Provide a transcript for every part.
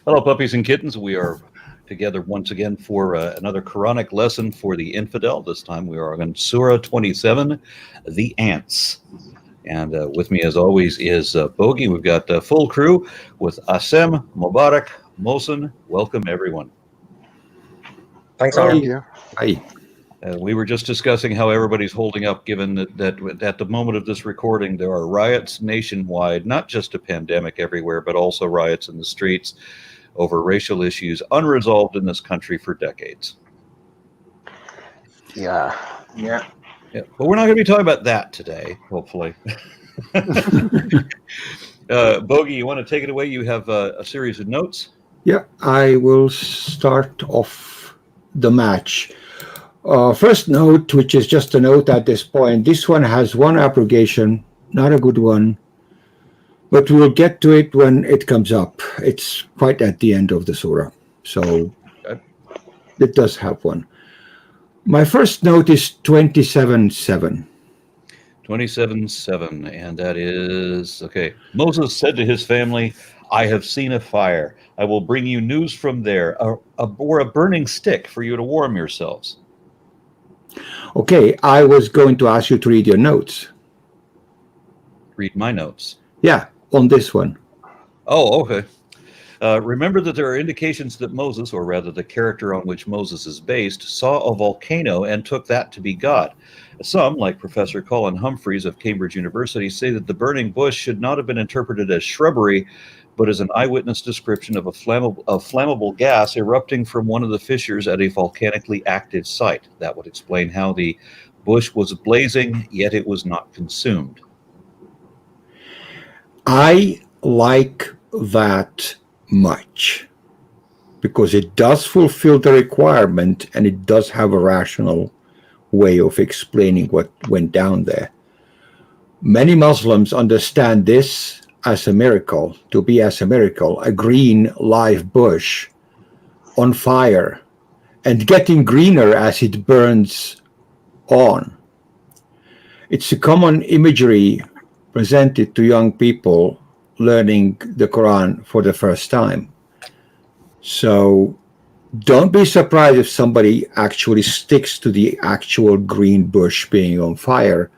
Hello, puppies and kittens. We are together once again for another Quranic lesson for the infidel. This time we are on Surah 27, the ants. And with me, as always, is Bogey. We've got a full crew with Asem, Mubarak, Mohsen. Welcome, everyone. Thanks, Thank Aaron. you. Hi. We were just discussing how everybody's holding up, given that at the moment of this recording, there are riots nationwide, not just a pandemic everywhere, but also riots in the streets over racial issues unresolved in this country for decades. Yeah. Yeah, but we're not going to be talking about that today, hopefully. Bogey, you want to take it away? You have a series of notes. Yeah, I will start off the match. First note, which is just a note at this point, this one has one abrogation, not a good one, but we'll get to it when it comes up. It's quite at the end of the surah, so Okay. it does have one. My first note is 27:7. 27:7, and that is, okay. Moses said to his family, I have seen a fire. I will bring you news from there, or a burning stick for you to warm yourselves. Okay, I was going to ask you to read your notes. Read my notes. Yeah, on this one. Oh, okay. Remember that there are indications that Moses, or rather the character on which Moses is based, saw a volcano and took that to be God. Some, like Professor Colin Humphreys of Cambridge University, say that the burning bush should not have been interpreted as shrubbery, but as an eyewitness description of a flammable gas erupting from one of the fissures at a volcanically active site. That would explain how the bush was blazing, yet it was not consumed. I like that much because it does fulfill the requirement and it does have a rational way of explaining what went down there. Many Muslims understand this as a miracle, to be as a miracle, a green live bush on fire and getting greener as it burns on. It's a common imagery presented to young people learning the Quran for the first time. So don't be surprised if somebody actually sticks to the actual green bush being on fire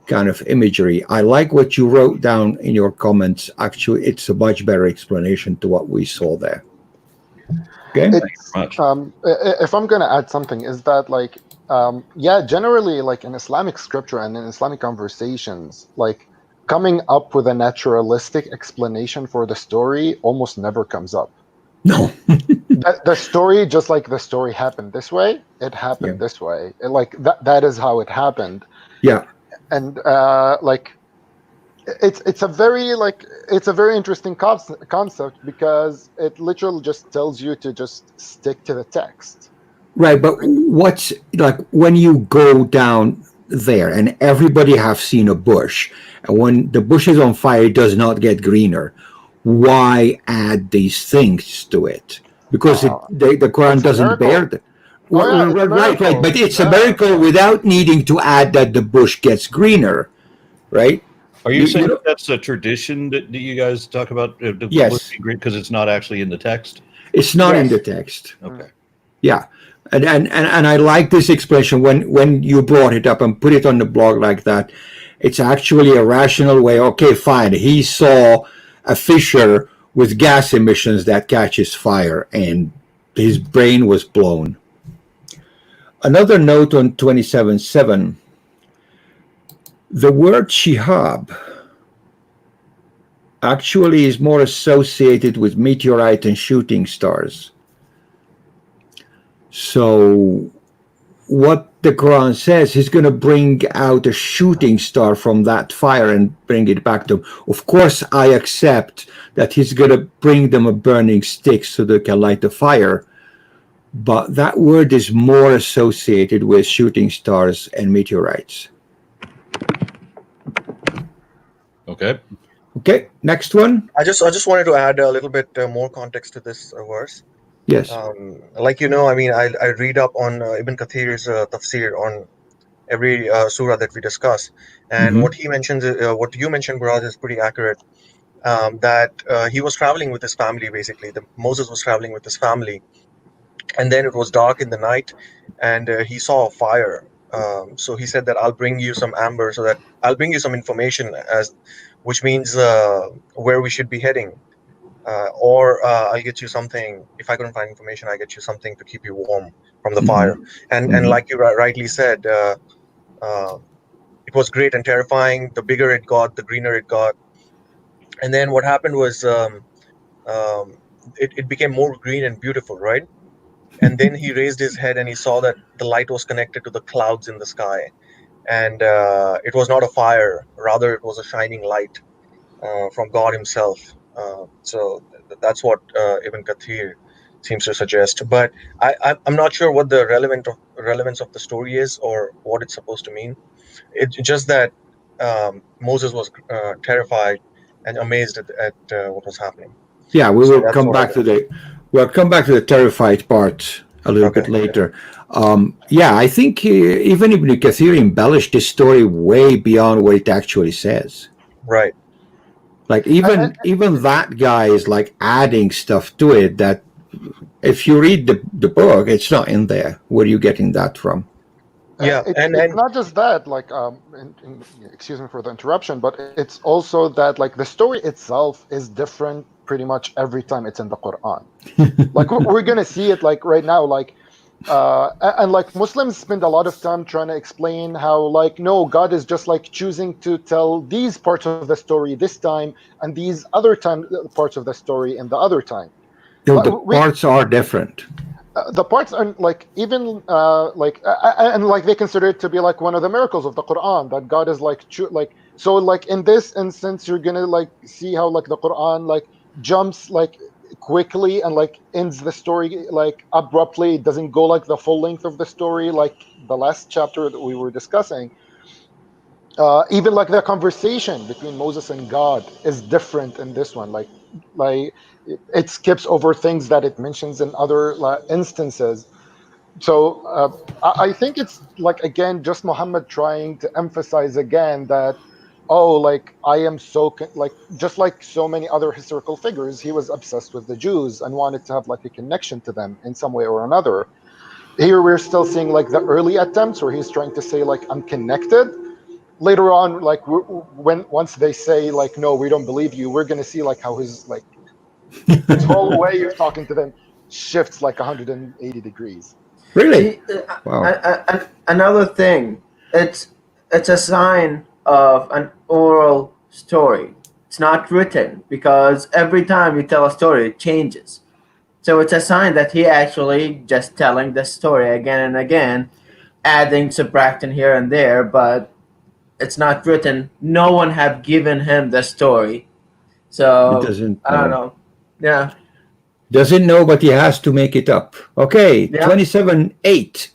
kind of imagery. I like what you wrote down in your comments. Actually, it's a much better explanation to what we saw there. Okay? Thank you very much. If I'm going to add something, is that yeah, generally, like in Islamic scripture and in Islamic conversations, like coming up with a naturalistic explanation for the story almost never comes up. No. The story, just like the story happened this way, it happened this way. Like that is how it happened. Yeah. And it's a very interesting concept because it literally just tells you to just stick to the text. Right, but what's like when you go down there and everybody have seen a bush, and when the bush is on fire, it does not get greener. Why add these things to it? Because the Quran doesn't bear that. Right, but it's a miracle without needing to add that the bush gets greener, right? Are you saying that's a tradition that you guys talk about? Yes. Because it's not actually in the text? It's not in the text. Okay. Yeah. And I like this expression when you brought it up and put it on the blog like that. It's actually a rational way. Okay, fine. He saw a fissure with gas emissions that catches fire and his brain was blown. Another note on 27:7. The word shihab actually is more associated with meteorite and shooting stars. So what the Quran says, he's going to bring out a shooting star from that fire and bring it back to them. Of course, I accept that he's going to bring them a burning stick so they can light the fire. But that word is more associated with shooting stars and meteorites. Okay. Okay, next one. I just wanted to add a little bit more context to this verse. Yes. Like I mean, I read up on Ibn Kathir's tafsir on every surah that we discuss, and what he mentions, what you mentioned, Murad, is pretty accurate. that he was traveling with his family. Basically, Moses was traveling with his family, and then it was dark in the night, and he saw a fire. So he said that I'll bring you some amber, so that I'll bring you some information, as which means where we should be heading. Or I'll get you something. If I couldn't find information, I get you something to keep you warm from the fire. And like you rightly said, uh, it was great and terrifying. The bigger it got, the greener it got. And then what happened was um, it became more green and beautiful, right? And then he raised his head and he saw that the light was connected to the clouds in the sky, and it was not a fire, rather it was a shining light from God Himself. So that's what Ibn Kathir seems to suggest. But I'm not sure what the relevance of the story is, or what it's supposed to mean. It's just that Moses was terrified and amazed at what was happening. Yeah, we So will that's come what I back to the terrified part a little Okay. bit later. Yeah, I think even Ibn Kathir embellished this story way beyond what it actually says. Right. Like even that guy is like adding stuff to it that if you read the book, it's not in there. Where are you getting that from? Yeah, It's not just that, like, excuse me for the interruption, but it's also that, like, the story itself is different pretty much every time it's in the Quran. Like, we're gonna see it, like, right now, like, and like Muslims spend a lot of time trying to explain how, like, no, God is just like choosing to tell these parts of the story this time and these other parts of the story in the other time. No, the parts are different. The parts are like even and like they consider it to be like one of the miracles of the Quran, that God is like so like in this instance you're gonna like see how like the Quran like jumps like quickly and like ends the story like abruptly. It doesn't go like the full length of the story like the last chapter that we were discussing. Even like the conversation between Moses and God is different in this one. Like it skips over things that it mentions in other instances. So I think it's like again just Muhammad trying to emphasize again that, oh, like I am so like just like so many other historical figures, he was obsessed with the Jews and wanted to have like a connection to them in some way or another. Here we're still seeing like the early attempts where he's trying to say like I'm connected. Later on, like when once they say like no, we don't believe you, we're gonna see like how his whole way of talking to them shifts like 180 degrees. Really? See, Wow. another thing, it's a sign of an oral story. It's not written, because every time you tell a story, it changes. So it's a sign that he actually just telling the story again and again, adding, subtracting here and there, but it's not written. No one have given him the story. He So doesn't I don't know. know. Yeah, Doesn't know, but he has to make it up. Okay, yeah. 27:8.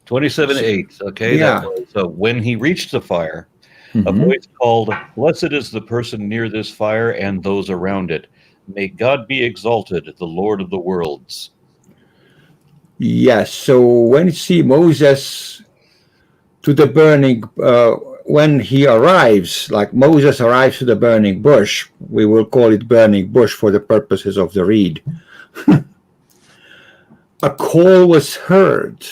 27:8. Okay, Yeah. that was when he reached the fire. A Mhm. voice called, "Blessed is the person near this fire and those around it. May God be exalted, the Lord of the worlds." Yes. So when you see Moses to the burning, when he arrives, like Moses arrives to the burning bush, we will call it burning bush for the purposes of the read. A call was heard.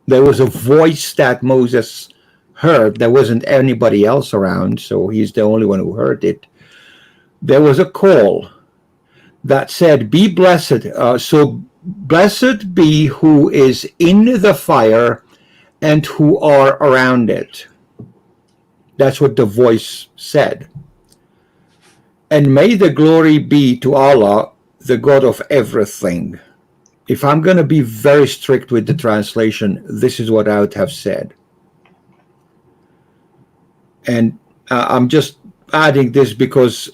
There was a voice that Moses heard. There wasn't anybody else around, so he's the only one who heard it. There was a call that said, "Be blessed." So blessed be who is in the fire and who are around it. That's what the voice said. And may the glory be to Allah, the God of everything. If I'm going to be very strict with the translation, this is what I would have said. And I'm just adding this because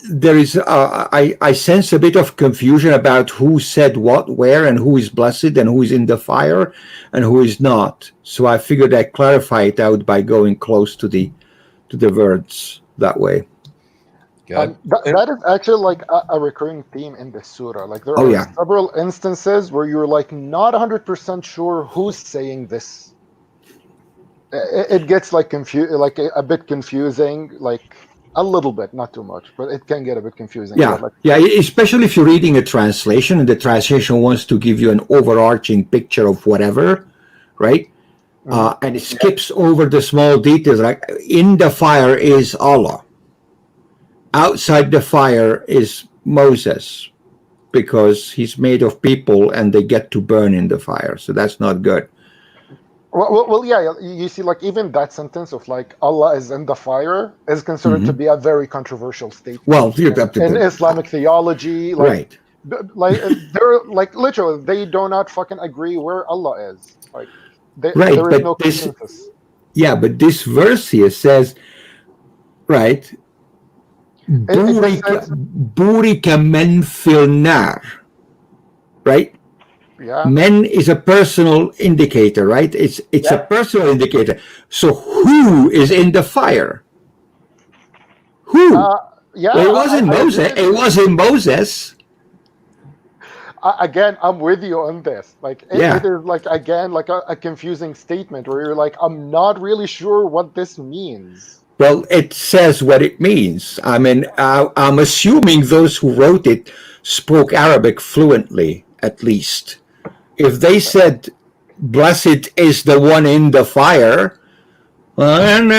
there is, I sense a bit of confusion about who said what, where, and who is blessed and who is in the fire and who is not. So I figured I'd clarify it out by going close to the words that way. That is actually like a recurring theme in this surah. Like there Oh, are yeah. several instances where you're like not 100% sure who's saying this. It gets like a bit confusing. Like A little bit, not too much, but it can get a bit confusing. Yeah, Like, yeah, especially if you're reading a translation and the translation wants to give you an overarching picture of whatever, right? And it skips over the small details, like in the fire is Allah. Outside the fire is Moses, because he's made of people and they get to burn in the fire. So that's not good. well, yeah, you see, like even that sentence of like Allah is in the fire is considered to be a very controversial statement. Well, you're up to in the- Islamic theology, like, right. like they're like literally they do not fucking agree where Allah is. Like, Right, there is but no this- consensus. Yeah, but this verse here says, right? Burika men fil nar, right? Yeah. Men is a personal indicator, right? It's Yeah. a personal indicator. So who is in the fire? Who? Yeah. Well, it wasn't I Moses. agree. It wasn't Moses. Again, I'm with you on this. Like, Yeah. it is like again like a confusing statement where you're like, I'm not really sure what this means. Well, it says what it means. I mean, I'm assuming those who wrote it spoke Arabic fluently, at least. If they said, "Blessed is the one in the fire," well, and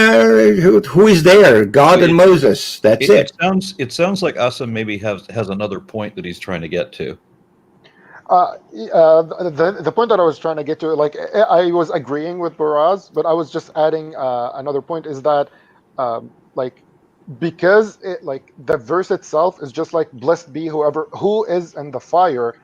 who is there? God and Moses. That's it. It sounds like Assam maybe has another point that he's trying to get to. The point that I was trying to get to, like, I was agreeing with Baraz, but I was just adding another point is that, like, because it, like, the verse itself is just like, blessed be who is in the fire.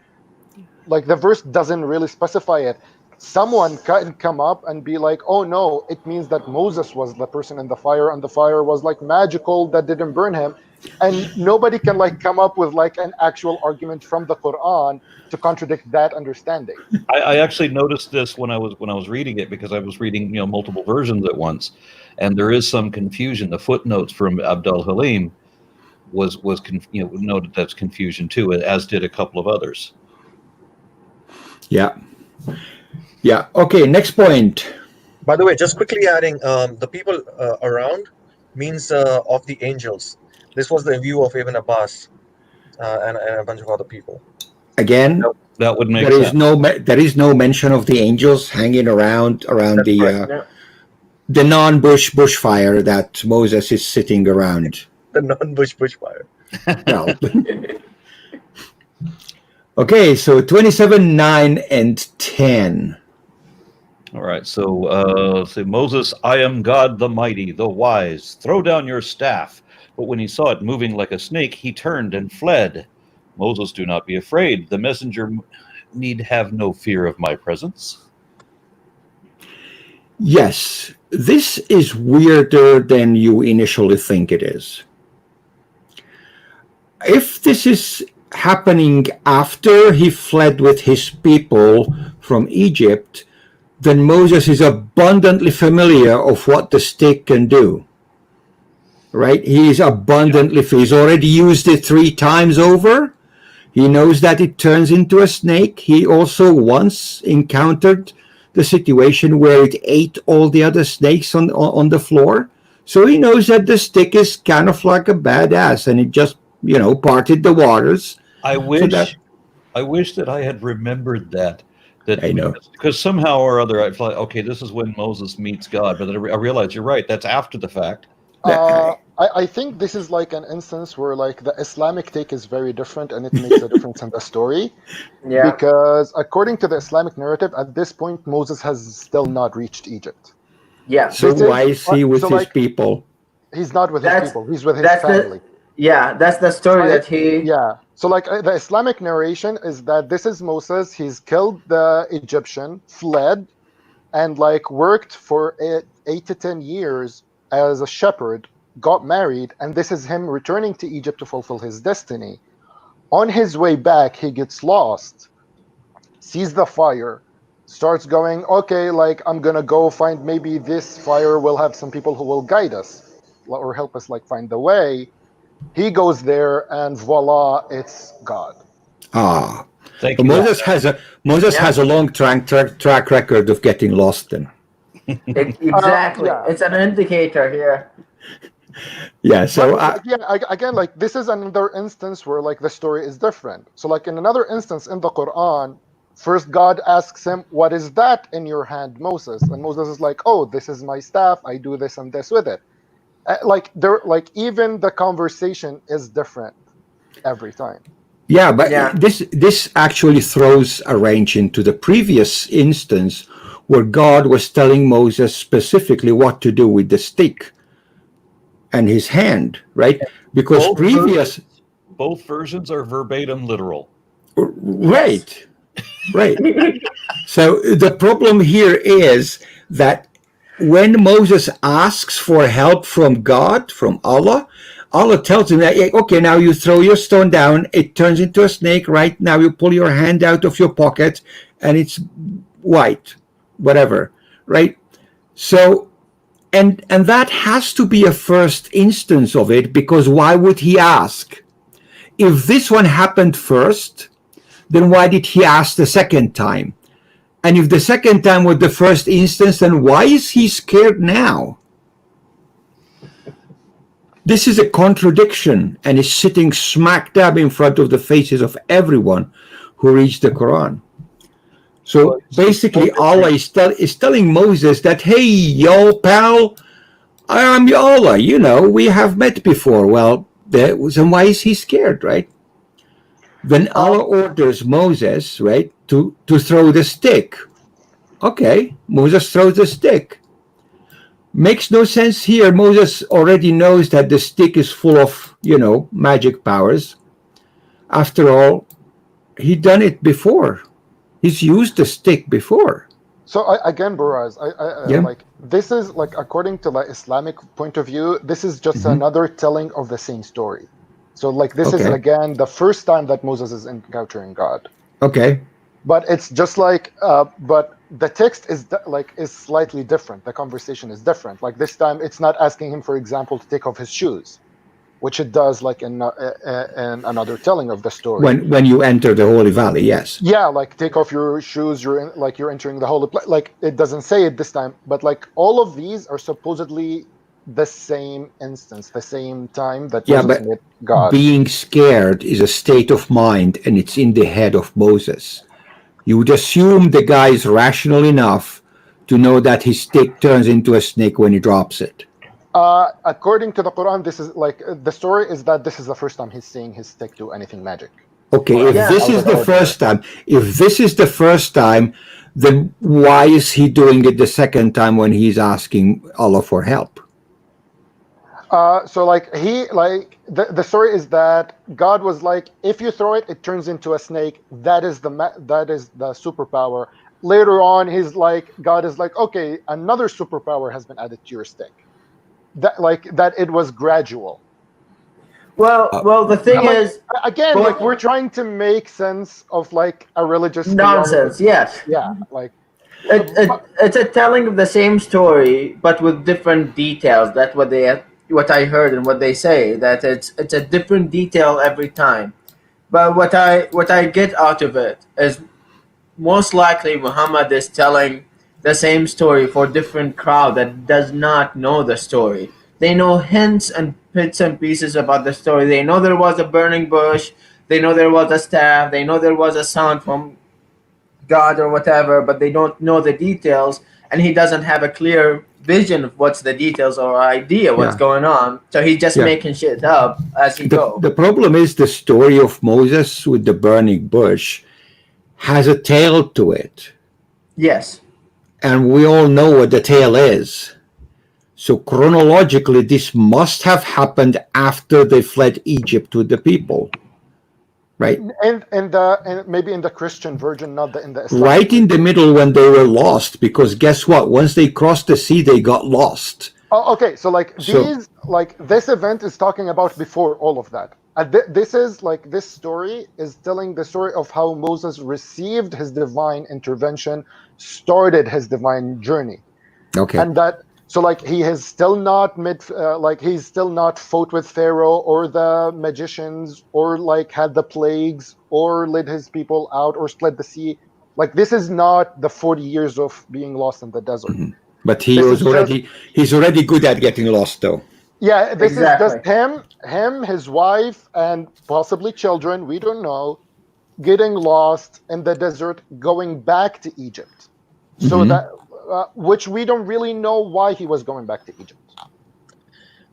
Like, the verse doesn't really specify it. Someone can come up and be like, oh no, it means that Moses was the person in the fire, and the fire was like magical that didn't burn him. And nobody can like come up with like an actual argument from the Quran to contradict that understanding. I actually noticed this when I was reading it, because I was reading multiple versions at once, and there is some confusion. The footnotes from Abdul Halim was noted that's confusion too, as did a couple of others. Yeah. Yeah. Okay. Next point. By the way, just quickly adding, the people around means of the angels. This was the view of Ibn Abbas and a bunch of other people. Again, That would make there sense. there is no mention of the angels hanging around That's the right. Yeah. the bushfire that Moses is sitting around. The bushfire. Well, okay, so 27, 9, and 10. All right, so say Moses, I am God the mighty, the wise. Throw down your staff. But when he saw it moving like a snake, he turned and fled. Moses, do not be afraid. The messenger need have no fear of my presence. Yes, this is weirder than you initially think it is. If this is happening after he fled with his people from Egypt, then Moses is abundantly familiar of what the stick can do. Right? He's already used it 3 times over. He knows that it turns into a snake. He also once encountered the situation where it ate all the other snakes on the floor. So he knows that the stick is kind of like a badass, and it just, parted the waters. I wish that I had remembered that. I know. Because somehow or other I felt like, okay, this is when Moses meets God, but then I realized you're right. That's after the fact. I think this is like an instance where like the Islamic take is very different, and it makes a difference in the story. Yeah. Because according to the Islamic narrative, at this point Moses has still not reached Egypt. Yeah. So why is he with so, his like, people? He's not with his That's- people. He's with his that's the- family. That's the story that he. Yeah. So like the Islamic narration is that this is Moses. He's killed the Egyptian, fled, and like worked for 8 to 10 years as a shepherd, got married, and this is him returning to Egypt to fulfill his destiny. On his way back, he gets lost, sees the fire, starts going, okay, like I'm gonna go find, maybe this fire will have some people who will guide us or help us like find the way. He goes there, and voila, it's God. Ah, Thank but you. Moses has a long track record of getting lost. Then Exactly. yeah. It's an indicator here. Yeah. So Again, like this is another instance where like the story is different. So like in another instance in the Quran, first God asks him, "What is that in your hand, Moses?" And Moses is like, "Oh, this is my staff. I do this and this with it." Like even the conversation is different every time. yeah, but Yeah. this actually throws a wrench into the previous instance where God was telling Moses specifically what to do with the stick and his hand, right? Because Both versions are verbatim literal. right, right. So the problem here is that when Moses asks for help from God, from Allah, Allah tells him that, okay, now you throw your stone down, it turns into a snake, right? Now you pull your hand out of your pocket and it's white, whatever, right? So, and that has to be a first instance of it, because why would he ask? If this one happened first, then why did he ask the second time? And if the second time was the first instance, then why is he scared now? This is a contradiction, and is sitting smack dab in front of the faces of everyone who reads the Quran. So basically, Allah is telling Moses that, hey, yo, pal, I'm Allah, we have met before. Well, then why is he scared, right? Then Allah orders Moses, right, to throw the stick. Okay, Moses throws the stick. Makes no sense here. Moses already knows that the stick is full of, magic powers. After all, he done it before. He's used the stick before. So again, Baraz, like this is like according to the Islamic point of view, this is just another telling of the same story. So like this is again the first time that Moses is encountering God. Okay. But it's just like, but the text is slightly different. The conversation is different. Like this time, it's not asking him, for example, to take off his shoes, which it does like in another telling of the story. When you enter the Holy Valley, yes. Yeah, like take off your shoes. You're entering the holy place. Like it doesn't say it this time, but like all of these are supposedly the same instance, the same time that Moses met God. Being scared is a state of mind, and it's in the head of Moses. You would assume the guy is rational enough to know that his stick turns into a snake when he drops it. According to the Quran, this is like the story is that this is the first time he's seeing his stick do anything magic. Okay, if this is the first time, then why is he doing it the second time when he's asking Allah for help? So like the story is that God was like, if you throw it, it turns into a snake. That is the superpower. Later on, God is like, okay, another superpower has been added to your stick. That it was gradual. Well, the thing is, again, like we're trying to make sense of like a religious nonsense. theology. Yes. Yeah, like it's a telling of the same story, but with different details. That's what I heard and what they say, that it's a different detail every time. But what I get out of it is most likely Muhammad is telling the same story for different crowd that does not know the story. They know hints and bits and pieces about the story. They know there was a burning bush. They know there was a staff. They know there was a sound from God or whatever, but they don't know the details. And he doesn't have a clear vision of what's the details or idea what's going on. So he's just making shit up as he goes. The problem is the story of Moses with the burning bush has a tail to it. Yes. And we all know what the tail is. So chronologically, this must have happened after they fled Egypt with the people. Right? And maybe in the Christian version, not in the Islamic. Right in the middle when they were lost, because guess what? Once they crossed the sea, they got lost. Oh, okay. So this event is talking about before all of that. This story is telling the story of how Moses received his divine intervention, started his divine journey. Okay. And he has still not he's still not fought with Pharaoh or the magicians or had the plagues or led his people out or split the sea. This is not the 40 years of being lost in the desert. Mm-hmm. But he's already good at getting lost, though. Yeah, this is just Exactly. him, his wife, and possibly children. We don't know. Getting lost in the desert, going back to Egypt. So Mhm. that, which we don't really know why he was going back to Egypt,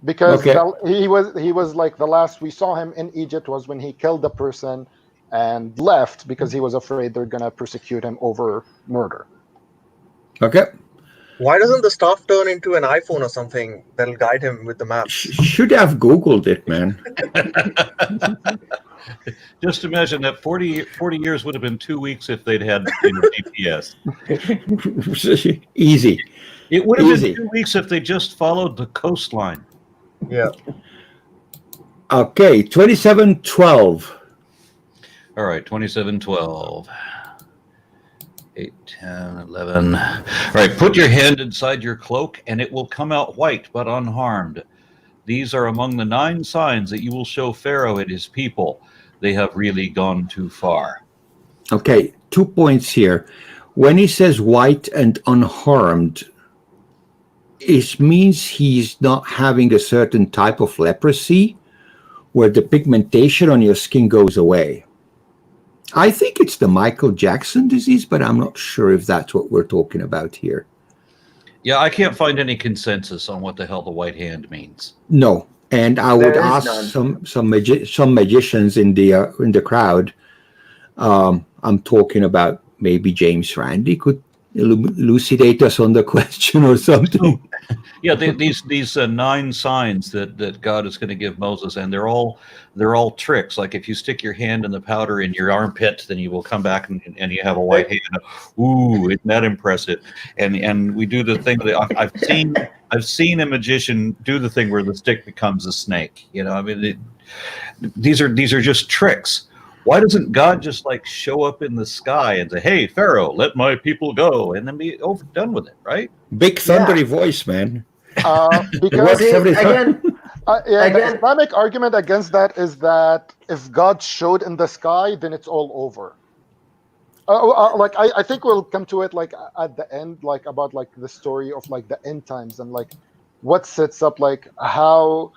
because Okay. he was like the last we saw him in Egypt was when he killed the person and left because he was afraid they're gonna persecute him over murder. Okay. Why doesn't the staff turn into an iPhone or something that'll guide him with the maps? Should have Googled it, man. Just imagine that 40 years would have been 2 weeks if they'd had GPS. Easy. It would have been Easy. 2 weeks if they just followed the coastline. Yeah. Okay, 2712. All right, 2712. 8, 10, 11. All right, put your hand inside your cloak, and it will come out white but unharmed. These are among the 9 signs that you will show Pharaoh and his people. They have really gone too far. Okay, 2 points here. When he says white and unharmed, it means he's not having a certain type of leprosy where the pigmentation on your skin goes away. I think it's the Michael Jackson disease, but I'm not sure if that's what we're talking about here. Yeah, I can't find any consensus on what the hell the white hand means. No, and I would There is ask none. some magicians in the crowd. I'm talking about maybe James Randi could elucidate us on the question or something. Yeah, these 9 signs that God is going to give Moses, and they're all tricks. Like if you stick your hand in the powder in your armpit, then you will come back and you have a white hand. Ooh, isn't that impressive? And we do the thing that I've seen a magician do the thing where the stick becomes a snake. You know, I mean, these are just tricks. Why doesn't God just like show up in the sky and say, "Hey, Pharaoh, let my people go," and then be done with it, right? Big thundery voice, man. It Because works See, every time. again, yeah, the again, Islamic argument against that is that if God showed in the sky, then it's all over. Like I think we'll come to it like at the end, like about like the story of like the end times and like what sets up like how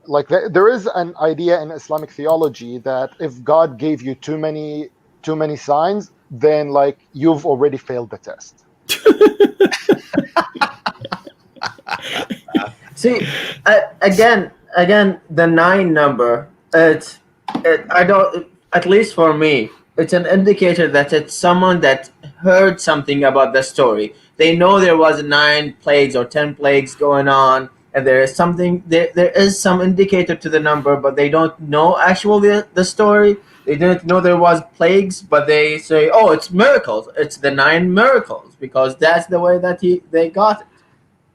like there is an idea in Islamic theology that if God gave you too many signs, then like you've already failed the test. see, again, the 9 number. I don't. At least for me, it's an indicator that it's someone that heard something about the story. They know there was 9 plagues or 10 plagues going on, and there is something. There is some indicator to the number, but they don't know actually the story. They didn't know there was plagues, but they say, "Oh, it's miracles. It's the 9 miracles," because that's the way that they got it.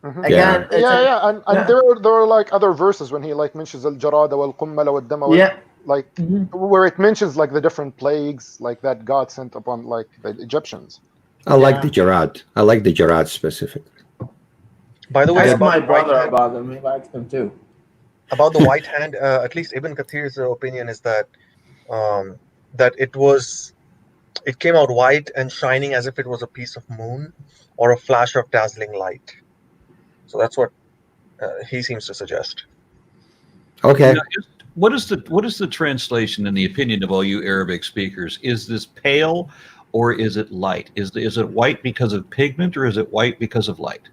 Mhm. Again, it's Yeah, and yeah, there are like other verses when he like mentions al jarada wal qummal wal dama yeah. like Mhm. where it mentions like the different plagues like that God sent upon like the Egyptians. I like Yeah. the Gerard. I like the Gerard specifically. By the way, Ask That about my the white brother hand, about them. He likes them too. at least Ibn Kathir's opinion is that that it came out white and shining as if it was a piece of moon or a flash of dazzling light. So that's what he seems to suggest. okay. Now, what is the translation in the opinion of all you Arabic speakers? Is this pale or is it light? Is it white because of pigment or is it white because of light?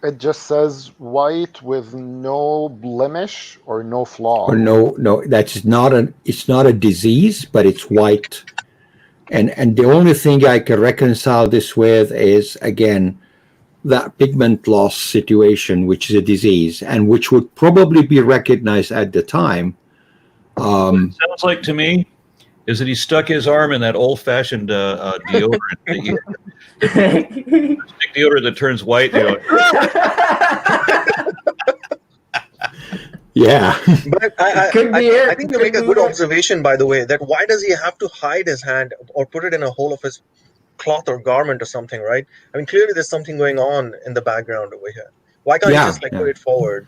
It just says white with no blemish or no Or flaw. no, that's not it's not a disease, but it's white. And the only thing I can reconcile this with is again that pigment loss situation, which is a disease, and which would probably be recognized at the time. What it sounds like to me is that he stuck his arm in that old-fashioned deodorant. Stick deodorant that turns white. You know, Yeah. But Could be it. I think you make a Could good be it. observation, by the way, that why does he have to hide his hand or put it in a hole of his cloth or garment or something, right? I mean, clearly there's something going on in the background over here. Why can't he Yeah. just like put it forward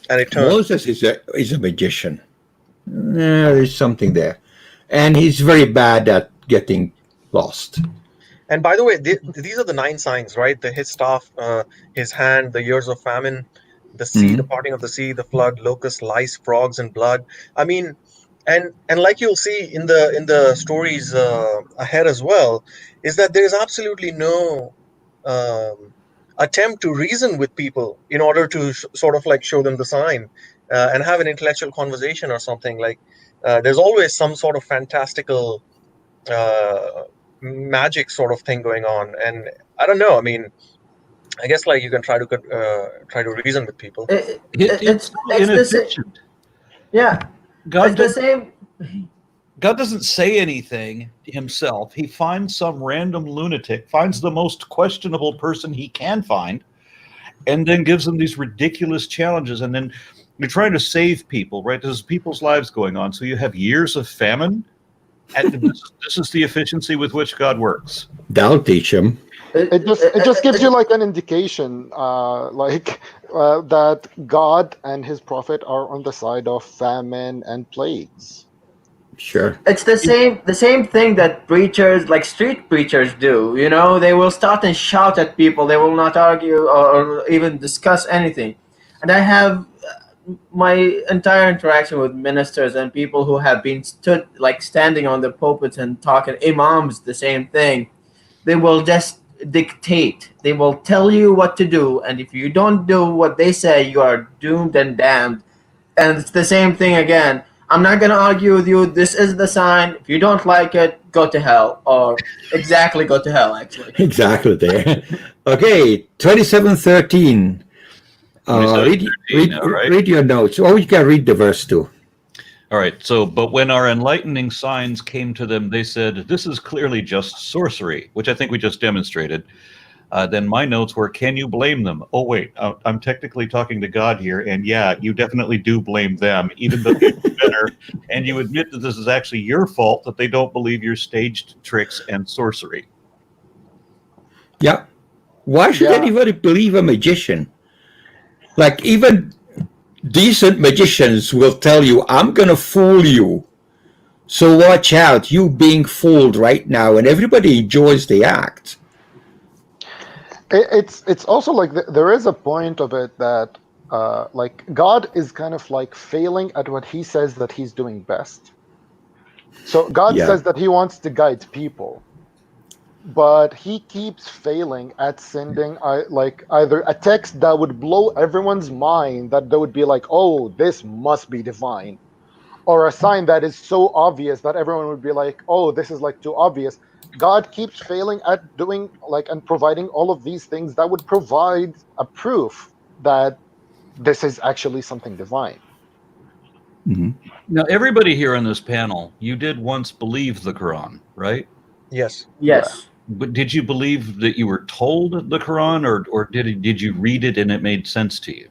and it turns? Moses is a magician. There's something there. And he's very bad at getting lost. And by the way, these are the 9 signs, right? His staff, his hand, the years of famine. The sea, the Mhm. parting of the sea, the flood, locusts, lice, frogs, and blood. I mean, and like you'll see in the stories ahead as well, is that there is absolutely no um, attempt to reason with people in order to sort of like show them the sign and have an intellectual conversation or something. Like there's always some sort of fantastical uh, magic sort of thing going on, and I don't know. I mean, I guess like you can try to reason with people. It, It's so it's the same. inefficient. Yeah, God it's the doesn't same. God doesn't say anything himself. He finds some random lunatic, finds the most questionable person he can find, and then gives them these ridiculous challenges. And then you're trying to save people, right? There's people's lives going on. So you have years of famine. And this is the efficiency with which God works. That'll teach him. It just gives you like an indication, that God and His prophet are on the side of famine and plagues. Sure. It's the same thing that preachers, like street preachers, do. You know, they will start and shout at people. They will not argue or even discuss anything. And I have my entire interaction with ministers and people who have been stood like standing on the pulpits and talking. Imams, the same thing. They will just dictate. They will tell you what to do, and if you don't do what they say, you are doomed and damned. And it's the same thing again. I'm not gonna argue with you. This is the sign. If you don't like it, go to hell, or exactly go to hell. Actually, Exactly there. Okay, 27:13. 27:13 now, right? Read your notes. Oh, you can read the verse too. All right. So, but when our enlightening signs came to them, they said, "This is clearly just sorcery," which I think we just demonstrated. Then my notes were, "Can you blame them?" Oh, wait, I'm technically talking to God here, and yeah, you definitely do blame them, even though they know better, and you admit that this is actually your fault that they don't believe your staged tricks and sorcery. Yeah. Why should Yeah. anybody believe a magician? Like, even decent magicians will tell you, I'm going to fool you. So watch out, you being fooled right now, and everybody enjoys the act. It's also like there is a point of it that like God is kind of like failing at what He says that He's doing best. So God Yeah. says that He wants to guide people, but He keeps failing at sending like either a text that would blow everyone's mind, that they would be like, oh, this must be divine, or a sign that is so obvious that everyone would be like, oh, this is like too obvious. God keeps failing at doing like and providing all of these things that would provide a proof that this is actually something divine. Mhm. Now, everybody here on this panel, you did once believe the Quran, right? Yes. yes. But did you believe that you were told the Quran, or did you read it and it made sense to you?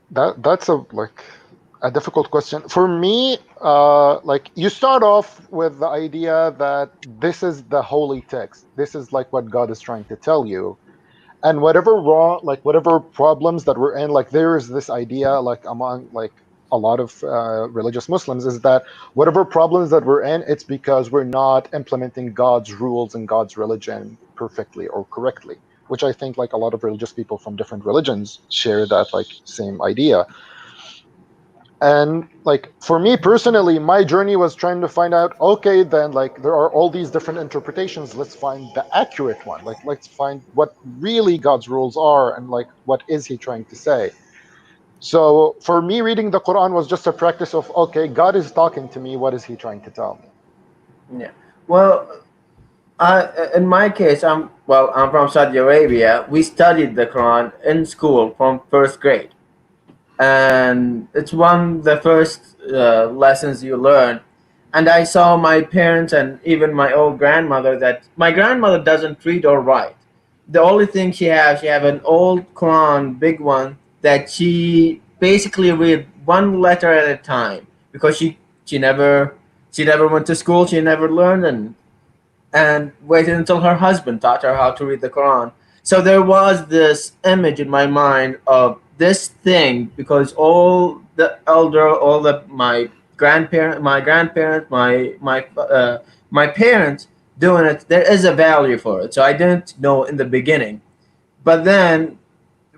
That's a difficult question for me. Like you start off with the idea that this is the holy text. This is like what God is trying to tell you, and whatever wrong, like whatever problems that we're in, like there is this idea, like among like a lot of religious Muslims, is that whatever problems that we're in, it's because we're not implementing God's rules and God's religion perfectly or correctly. Which I think like a lot of religious people from different religions share that like same idea. And like for me personally, my journey was trying to find out, okay, then like there are all these different interpretations, let's find the accurate one. Like let's find what really God's rules are and like what is He trying to say. So for me, reading the Quran was just a practice of, okay, God is talking to me, what is He trying to tell me? Yeah. Well, in my case, I'm from Saudi Arabia. We studied the Quran in school from first grade, and it's one of the first lessons you learn. And I saw my parents and even my old grandmother, that my grandmother doesn't read or write. The only thing she have an old Quran, big one, that she basically read one letter at a time, because she never she never went to school, she never learned, and waited until her husband taught her how to read the Quran. So there was this image in my mind of this thing, because all the elder, all the my grandparents, my parents doing it. There is a value for it. So I didn't know in the beginning, but then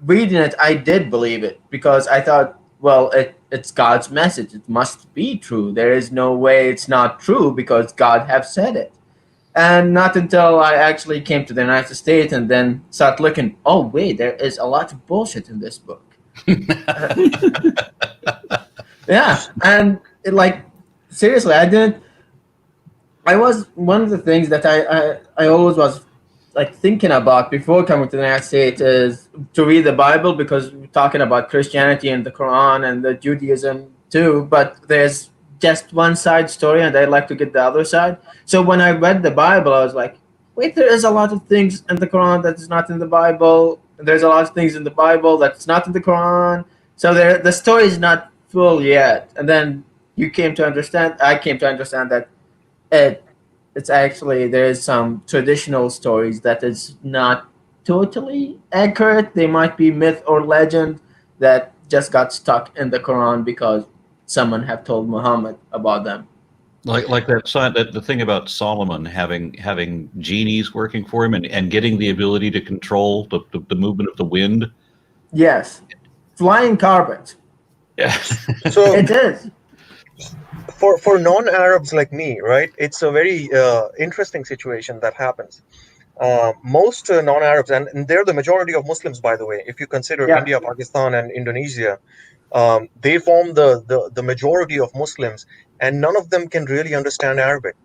reading it, I did believe it because I thought, well, it's God's message. It must be true. There is no way it's not true because God have said it. And not until I actually came to the United States and then start looking, oh wait, there is a lot of bullshit in this book. Yeah, and like seriously, I was one of the things that I always was like thinking about before coming to the United States is to read the Bible because we're talking about Christianity and the Quran and the Judaism too, but there's just one side story and I'd like to get the other side. So when I read the Bible, I was like, wait, there is a lot of things in the Quran that is not in the Bible. There's a lot of things in the Bible that's not in the Quran. So the story is not full yet. And then I came to understand that it it's actually there is some traditional stories that is not totally accurate. They might be myth or legend that just got stuck in the Quran because someone have told Muhammad about them. Like that the thing about Solomon having genies working for him and getting the ability to control the movement of the wind. Yes, flying carpet. Yeah. So It is. for non-Arabs like me, right, it's a very interesting situation that happens. Most non-Arabs, and they're the majority of Muslims, by the way, if you consider Yeah. India, Pakistan, and Indonesia, they form the majority of Muslims, and none of them can really understand Arabic.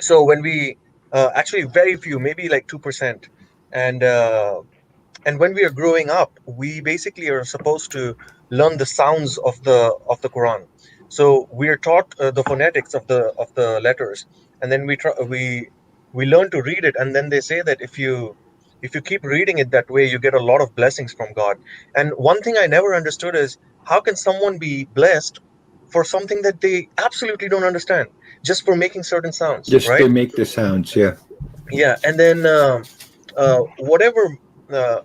So when we actually very few, maybe like 2%, and when we are growing up, we basically are supposed to learn the sounds of the Quran. So we are taught the phonetics of the letters, and then we learn to read it. And then they say that if you keep reading it that way, you get a lot of blessings from God. And one thing I never understood is how can someone be blessed for something that they absolutely don't understand, just for making certain sounds, Just right? to make the sounds, yeah. Yeah, and then whatever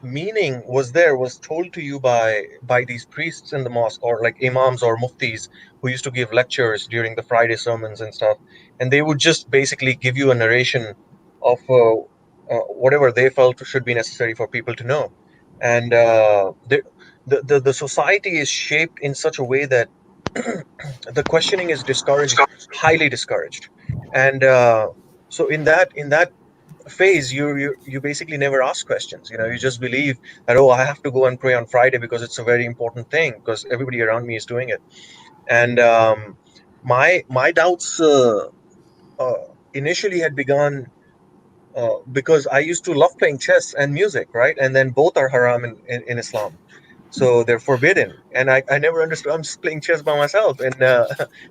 meaning was there was told to you by these priests in the mosque, or like imams or muftis, who used to give lectures during the Friday sermons and stuff, and they would just basically give you a narration of whatever they felt should be necessary for people to know. And the society is shaped in such a way that the questioning is discouraged, highly discouraged. And so in that phase, you basically never ask questions. You just believe that, oh, I have to go and pray on Friday because it's a very important thing because everybody around me is doing it. And my doubts uh, initially had begun because I used to love playing chess and music, right? And then both are haram in Islam, so they're forbidden. And I never understood. I'm just playing chess by myself and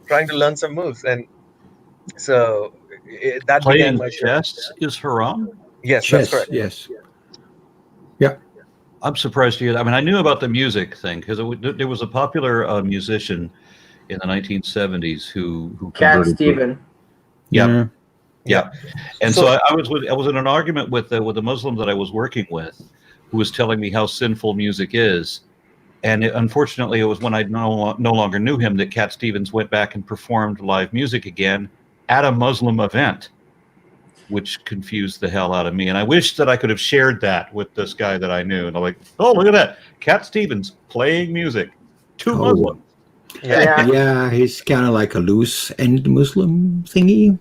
trying to learn some moves. And so that began Playing my journey. chess is haram? Yes, that's Chess, correct. yes. Yeah. I'm surprised to hear that. I mean, I knew about the music thing because there was a popular musician in the 1970s who Cat converted to it. Steven. Yep. Yeah. Yeah. And So so I was in an argument with a Muslim that I was working with who was telling me how sinful music is. And unfortunately, it was when I no longer knew him that Cat Stevens went back and performed live music again at a Muslim event, which confused the hell out of me. And I wish that I could have shared that with this guy that I knew. And I'm like, oh, look at that. Cat Stevens playing music to Oh. Muslims. yeah. Yeah, he's kind of like a loose end Muslim thingy.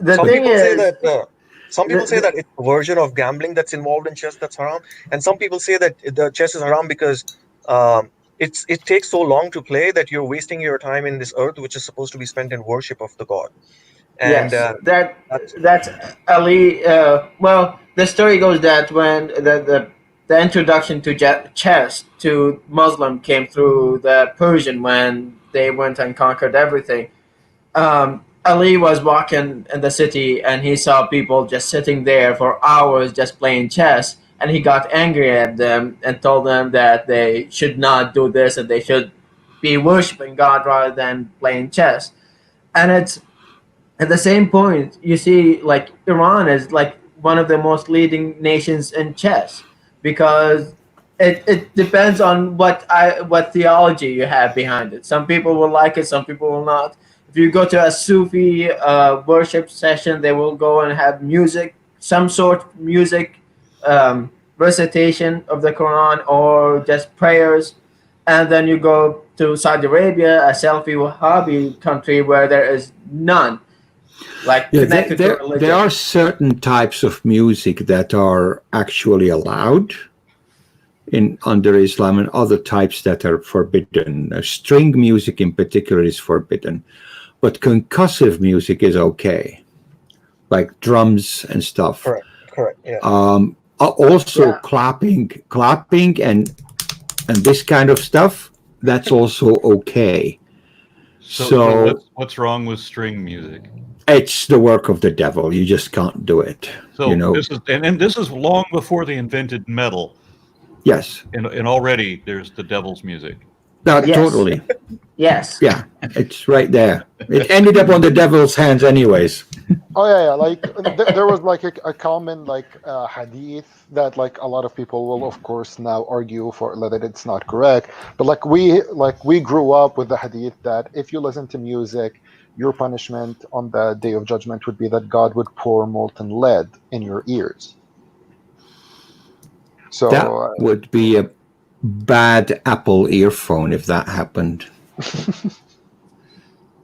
The Some thing people say is, that some people say that it's a version of gambling that's involved in chess that's haram, and some people say that the chess is haram because it takes so long to play that you're wasting your time in this earth, which is supposed to be spent in worship of the god. And yes, that's that's Ali. Well, the story goes that when the introduction to chess to Muslim came through the Persian when they went and conquered everything. Ali was walking in the city and he saw people just sitting there for hours just playing chess, and he got angry at them and told them that they should not do this and they should be worshiping God rather than playing chess. And it's at the same point, you see, like Iran is like one of the most leading nations in chess because it depends on what theology you have behind it. Some people will like it, some people will not. If you go to a Sufi worship session, they will go and have music, some sort of music, um, recitation of the Quran or just prayers, and then you go to Saudi Arabia, a Salafi Wahhabi country where there is none like Yeah, connected to there religion. are certain types of music that are actually allowed under Islam, and other types that are forbidden. String music in particular is forbidden, but concussive music is okay, like drums and stuff. Correct. Yeah. Also, Yeah. clapping, and this kind of stuff, that's also okay. So what's wrong with string music? It's the work of the devil. You just can't do it. So this is and this is long before they invented metal, Yes. and already there's the devil's music. Yes. Totally. Yes. Yeah, it's right there. It ended up on the devil's hands anyways. Oh yeah. Like there was like a common like hadith that like a lot of people will of course now argue for that it's not correct. But we grew up with the hadith that if you listen to music, your punishment on the day of judgment would be that God would pour molten lead in your ears. So That would be a bad Apple earphone if that happened.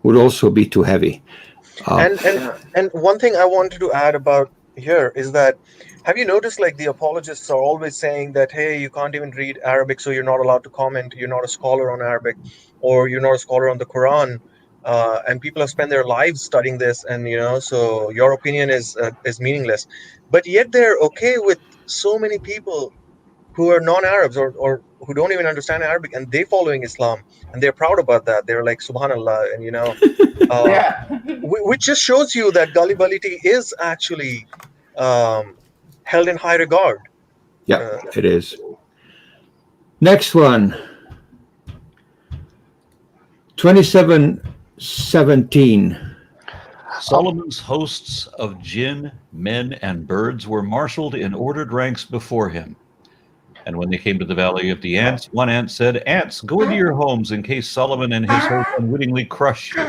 Would also be too heavy. And one thing I wanted to add about here is that, have you noticed like the apologists are always saying that, hey, you can't even read Arabic, so you're not allowed to comment, you're not a scholar on Arabic, or you're not a scholar on the Quran, and people have spent their lives studying this, and so your opinion is meaningless. But yet they're okay with so many people who are non-Arabs or who don't even understand Arabic, and they following Islam, and they're proud about that. They're like Subhanallah, and Yeah. which just shows you that gullibility is actually held in high regard. Yeah, it is. Next one. 27:17. Solomon's hosts of jinn, men, and birds were marshaled in ordered ranks before him. And when they came to the valley of the ants, one ant said, "Ants, go into your homes in case Solomon and his host unwittingly crush you."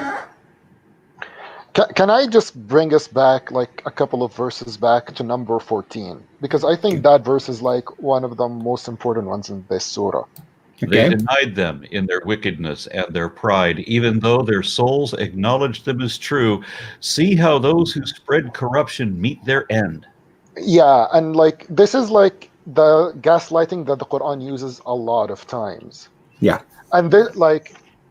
can I just bring us back like a couple of verses back to number 14? Because I think that verse is like one of the most important ones in this surah. They denied them in their wickedness and their pride, even though their souls acknowledged them as true. See how those who spread corruption meet their end. Yeah, and like this is like the gaslighting that the Quran uses a lot of times. Yeah. And they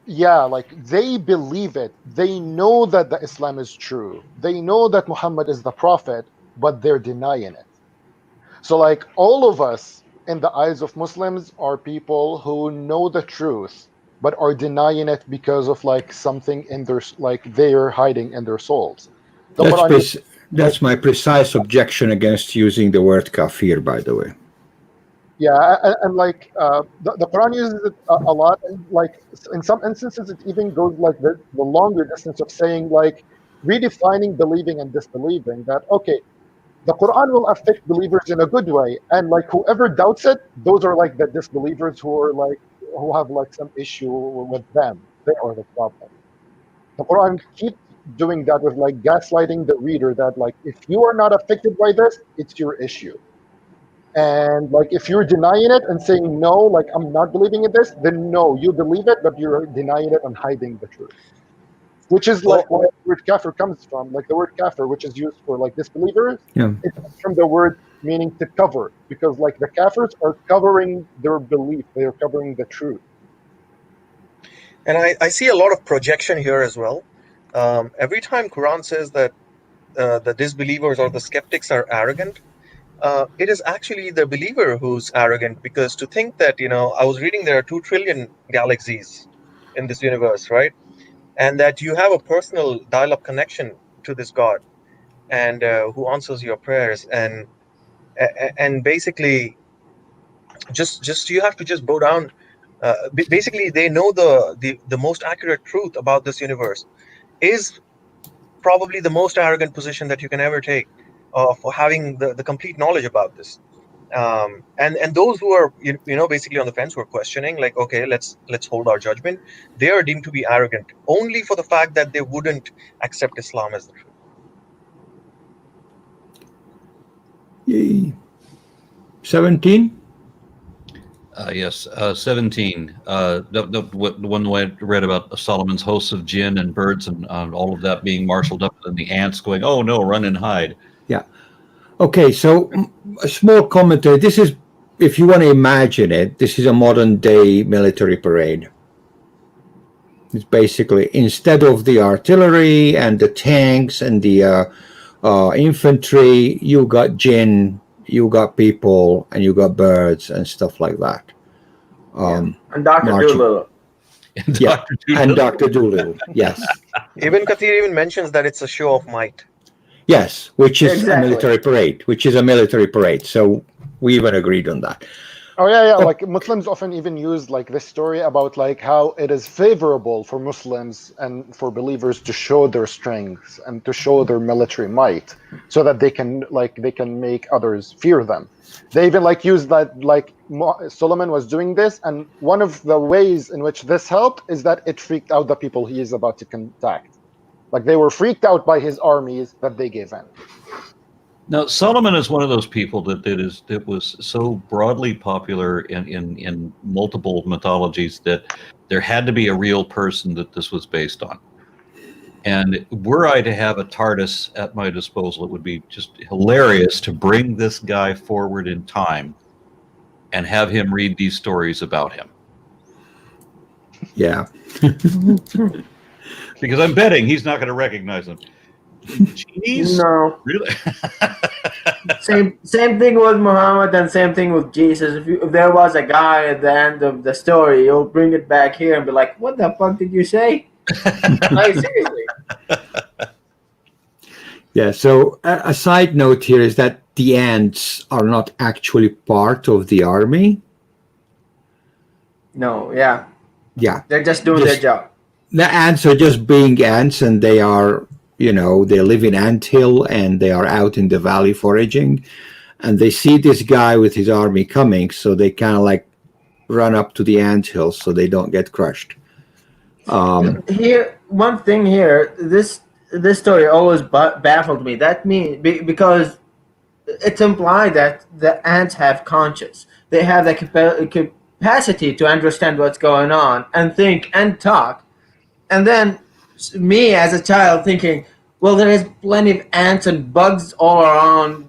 they believe it. They know that the Islam is true. They know that Muhammad is the prophet, but they're denying it. So like all of us in the eyes of Muslims are people who know the truth but are denying it because of like something in their like they're hiding in their souls. That's my precise objection against using the word kafir, by the way. Yeah, and like the Quran uses it a lot, and like in some instances it even goes like the longer distance of saying like redefining believing and disbelieving. That okay, the Quran will affect believers in a good way, and like whoever doubts it, those are like the disbelievers who have like some issue with them. They are the problem. The Quran keeps doing that with like gaslighting the reader that like if you are not affected by this, it's your issue. And like if you're denying it and saying no, like I'm not believing in this, then no, you believe it, but you're denying it and hiding the truth. Which is like where the word kafir comes from. Like the word kafir, which is used for like disbelievers, it comes from the word meaning to cover, because like the kafirs are covering their belief, they are covering the truth. And I see a lot of projection here as well. Every time Quran says that the disbelievers or the skeptics are arrogant, it is actually the believer who's arrogant, because to think that, I was reading there are 2 trillion galaxies in this universe, right? And that you have a personal dial-up connection to this God, and who answers your prayers, and basically just you have to just bow down. Basically, they know the most accurate truth about this universe is probably the most arrogant position that you can ever take, for having the complete knowledge about this. And those who are basically on the fence, who are questioning, like, okay, let's hold our judgment, they are deemed to be arrogant only for the fact that they wouldn't accept Islam as the truth. Yay. 17? Yes, 17. The one I read about Solomon's hosts of jinn and birds and all of that being marshaled up, and the ants going, "Oh no, run and hide." Yeah. Okay, so a small commentary. This is, if you want to imagine it, this is a modern day military parade. It's basically, instead of the artillery and the tanks and the infantry, you got jinn, you got people, and you got birds and stuff like that. And Dr. marching. Doolittle. And Yeah, Dr. and Doolittle. Dr. Doolittle, yes. Ibn Kathir even mentions that it's a show of might. Yes, which is Exactly. a military parade. So we even agreed on that. Oh yeah. Like Muslims often even use like this story about like how it is favorable for Muslims and for believers to show their strength and to show their military might, so that they can make others fear them. They even like use that, like Solomon was doing this, and one of the ways in which this helped is that it freaked out the people he is about to contact. Like they were freaked out by his armies that they gave in. Now, Solomon is one of those people that was so broadly popular in multiple mythologies that there had to be a real person that this was based on. And were I to have a TARDIS at my disposal, it would be just hilarious to bring this guy forward in time and have him read these stories about him. Yeah. Because I'm betting he's not going to recognize them. Genies? No. Really? Same thing with Muhammad and same thing with Jesus. If there was a guy at the end of the story, you'll bring it back here and be like, "What the fuck did you say?" Like seriously. Yeah, so a side note here is that the ants are not actually part of the army. No, yeah, Yeah, they're just doing their job. the ants are just being ants, and they are, they live in anthill and they are out in the valley foraging, and they see this guy with his army coming, so they kind of like run up to the anthill so they don't get crushed. Here, one thing here, this story always baffled me. That means because it's implied that the ants have conscience. They have the capacity to understand what's going on and think and talk. And then me as a child thinking, well, there is plenty of ants and bugs all around,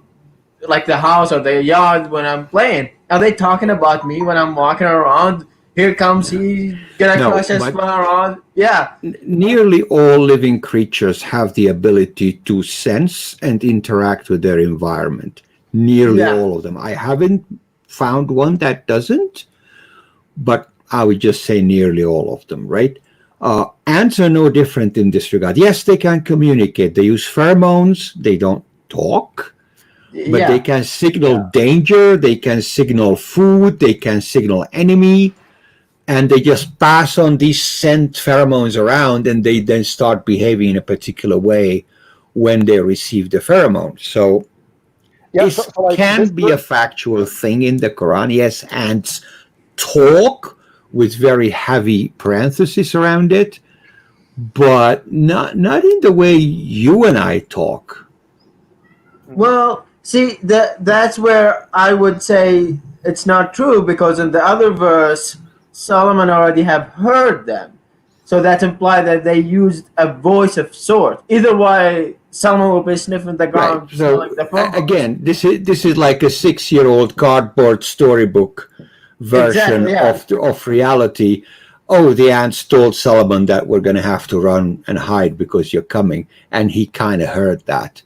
like the house or the yard when I'm playing. Are they talking about me when I'm walking around? Here comes he, gonna crush us around. Yeah. Nearly all living creatures have the ability to sense and interact with their environment. Nearly all of them. I haven't found one that doesn't, but I would just say nearly all of them, right? Ants are no different in this regard. Yes, they can communicate. They use pheromones. They don't talk, but they can signal danger. They can signal food. They can signal enemy. And they just pass on these scent pheromones around, and they then start behaving in a particular way when they receive the pheromones. So this can be a factual thing in the Quran. Yes, ants talk with very heavy parentheses around it, but not in the way you and I talk. Well, see, that's where I would say it's not true, because in the other verse, Solomon already have heard them. So that implies that they used a voice of sort. Either way, Solomon will be sniffing the ground. Right. So again, this is like a 6-year-old cardboard storybook version of reality. Oh, the ants told Solomon that we're going to have to run and hide because you're coming, and he kind of heard that.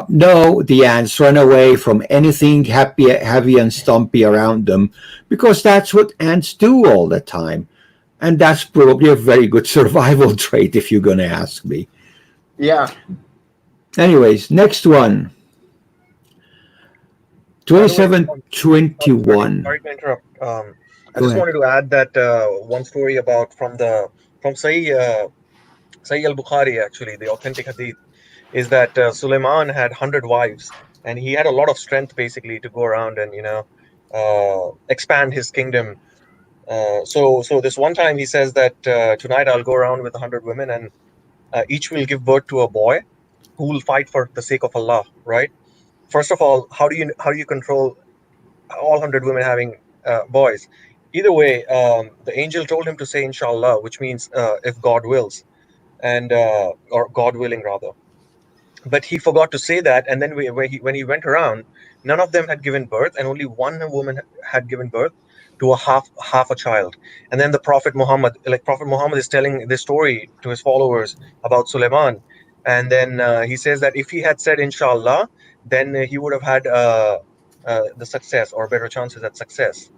No, the ants run away from anything heavy and stumpy around them, because that's what ants do all the time. And that's probably a very good survival trait, if you're going to ask me. Yeah. Anyways, next one. 27:21. Sorry to interrupt. I just wanted to add that one story about from Sahih al-Bukhari, actually, the authentic hadith, is that Suleiman had 100 wives, and he had a lot of strength basically to go around and expand his kingdom. So this one time he says that tonight I'll go around with 100 women, and each will give birth to a boy who will fight for the sake of Allah. Right? First of all, how do you control all 100 women having boys. Either way, the angel told him to say inshallah, which means if God wills, and or God willing rather. But he forgot to say that, and then when he went around, none of them had given birth, and only one woman had given birth to a half a child. And then the Prophet Muhammad is telling this story to his followers about Suleiman, and then he says that if he had said inshallah, then he would have had the success or better chances at success,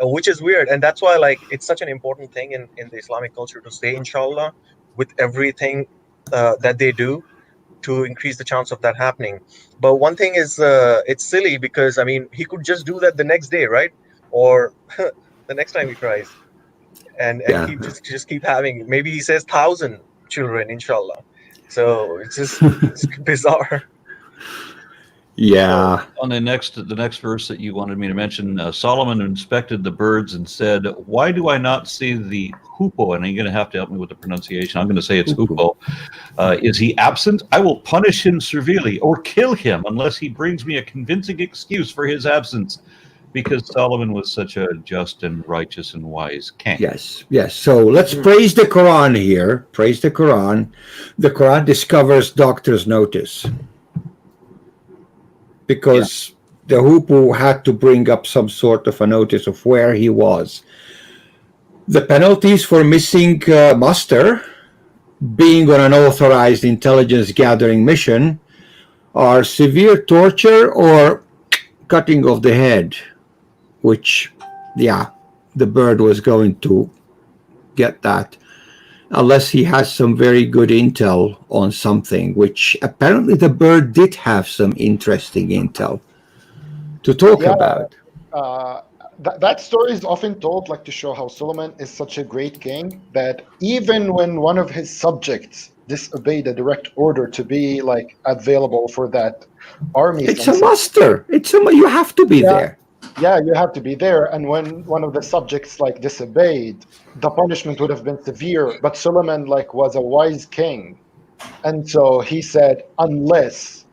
which is weird. And that's why, like, it's such an important thing in the Islamic culture to say inshallah with everything that they do, to increase the chance of that happening. But one thing is, it's silly because I mean, he could just do that the next day, right? Or the next time he tries, and Yeah. keep just keep having. Maybe he says 1,000 children, inshallah. So it's bizarre. Yeah. On the next verse that you wanted me to mention, Solomon inspected the birds and said, "Why do I not see the hoopoe?" And you're going to have to help me with the pronunciation. I'm going to say it's hoopoe. Is he absent? I will punish him severely or kill him unless he brings me a convincing excuse for his absence. Because Solomon was such a just and righteous and wise king. Yes, yes. So let's praise the Quran here. Praise the Quran. The Quran discovers doctor's notice. Because the hoopoe had to bring up some sort of a notice of where he was. The penalties for missing muster, being on an authorized intelligence gathering mission, are severe torture or cutting off the head, which, yeah, the bird was going to get that, unless he has some very good intel on something, which apparently the bird did have some interesting intel to talk about. That story is often told like to show how Solomon is such a great king that even when one of his subjects disobeyed a direct order to be like available for that army, It's a muster. You have to be there. Yeah, you have to be there. And when one of the subjects like disobeyed, the punishment would have been severe. But Solomon like was a wise king, and so he said, unless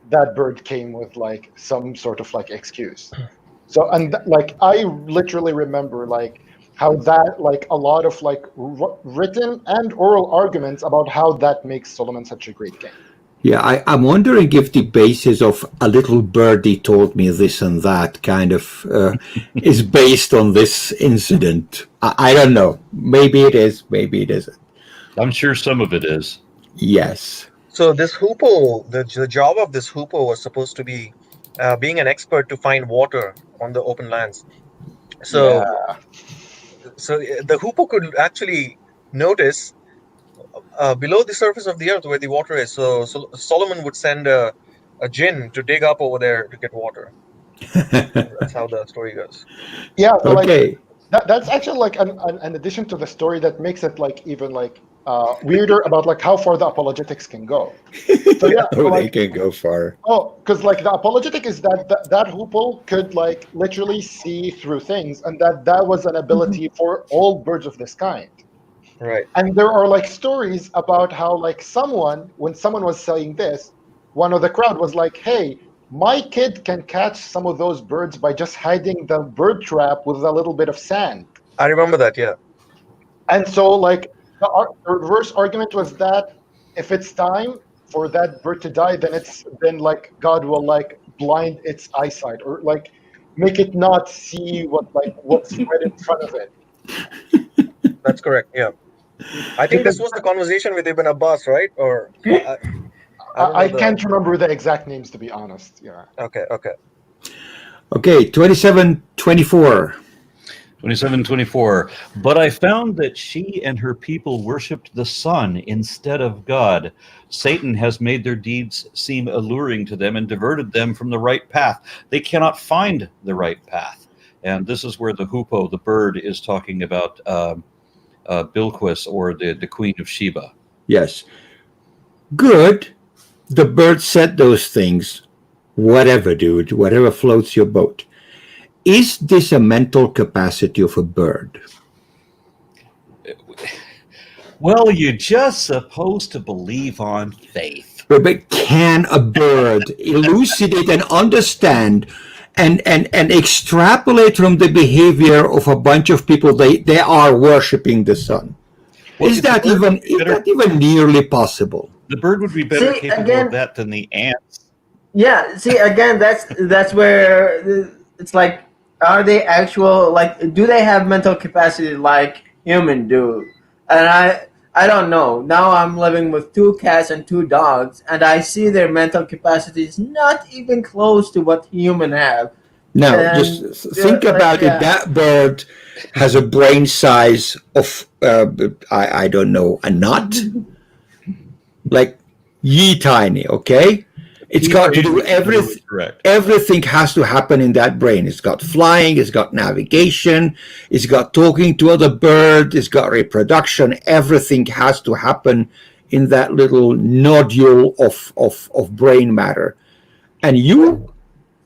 that bird came with like some sort of like excuse. So and like I literally remember like how that like a lot of like written and oral arguments about how that makes Solomon such a great king. Yeah, I'm wondering if the basis of a little birdie told me this and that kind of is based on this incident. I don't know. Maybe it is. Maybe it isn't. I'm sure some of it is. Yes. So this hoopoe, the job of this hoopoe was supposed to be being an expert to find water on the open lands. So, so the hoopoe could actually notice below the surface of the earth where the water is. So Solomon would send a jinn to dig up over there to get water. That's how the story goes. Yeah. So Okay. like, that's actually like an addition to the story that makes it like even like weirder about like how far the apologetics can go. So yeah, so, they can go far. Oh, because like the apologetic is that hoopoe could like literally see through things, and that was an ability for all birds of this kind. Right. And there are like stories about how like when someone was saying this, one of the crowd was like, "Hey, my kid can catch some of those birds by just hiding the bird trap with a little bit of sand." I remember that. Yeah. And so like the reverse argument was that if it's time for that bird to die, then like God will like blind its eyesight or like make it not see what's right in front of it. That's correct. Yeah. I think this was the conversation with Ibn Abbas, right? Or I can't remember the exact names, to be honest. Yeah. Okay. Okay, 27:24. 27:24. But I found that she and her people worshipped the sun instead of God. Satan has made their deeds seem alluring to them and diverted them from the right path. They cannot find the right path. And this is where the hoopoe, the bird, is talking about Bilquis, or the Queen of Sheba. Yes. Good. The bird said those things. Whatever, dude. Whatever floats your boat. Is this a mental capacity of a bird? Well, you're just supposed to believe on faith. But can a bird elucidate and understand and extrapolate from the behavior of a bunch of people, they are worshiping the sun. Well, Is that even nearly possible? The bird would be better See, capable again- of that than the ants. Yeah, see, again, that's where it's like, are they actual, like, do they have mental capacity like human do? And I don't know. Now I'm living with 2 cats and 2 dogs, and I see their mental capacity is not even close to what human have. Now, And, just think like, about yeah. it. That bird has a brain size of, I don't know, a nut? Like, tiny, okay? It's got to do everything. Correct. Everything has to happen in that brain. It's got flying, it's got navigation, it's got talking to other birds, it's got reproduction. Everything has to happen in that little nodule of brain matter. And you're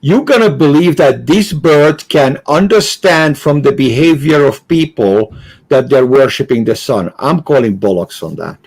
going to believe that this bird can understand from the behavior of people that they're worshiping the sun. I'm calling bollocks on that.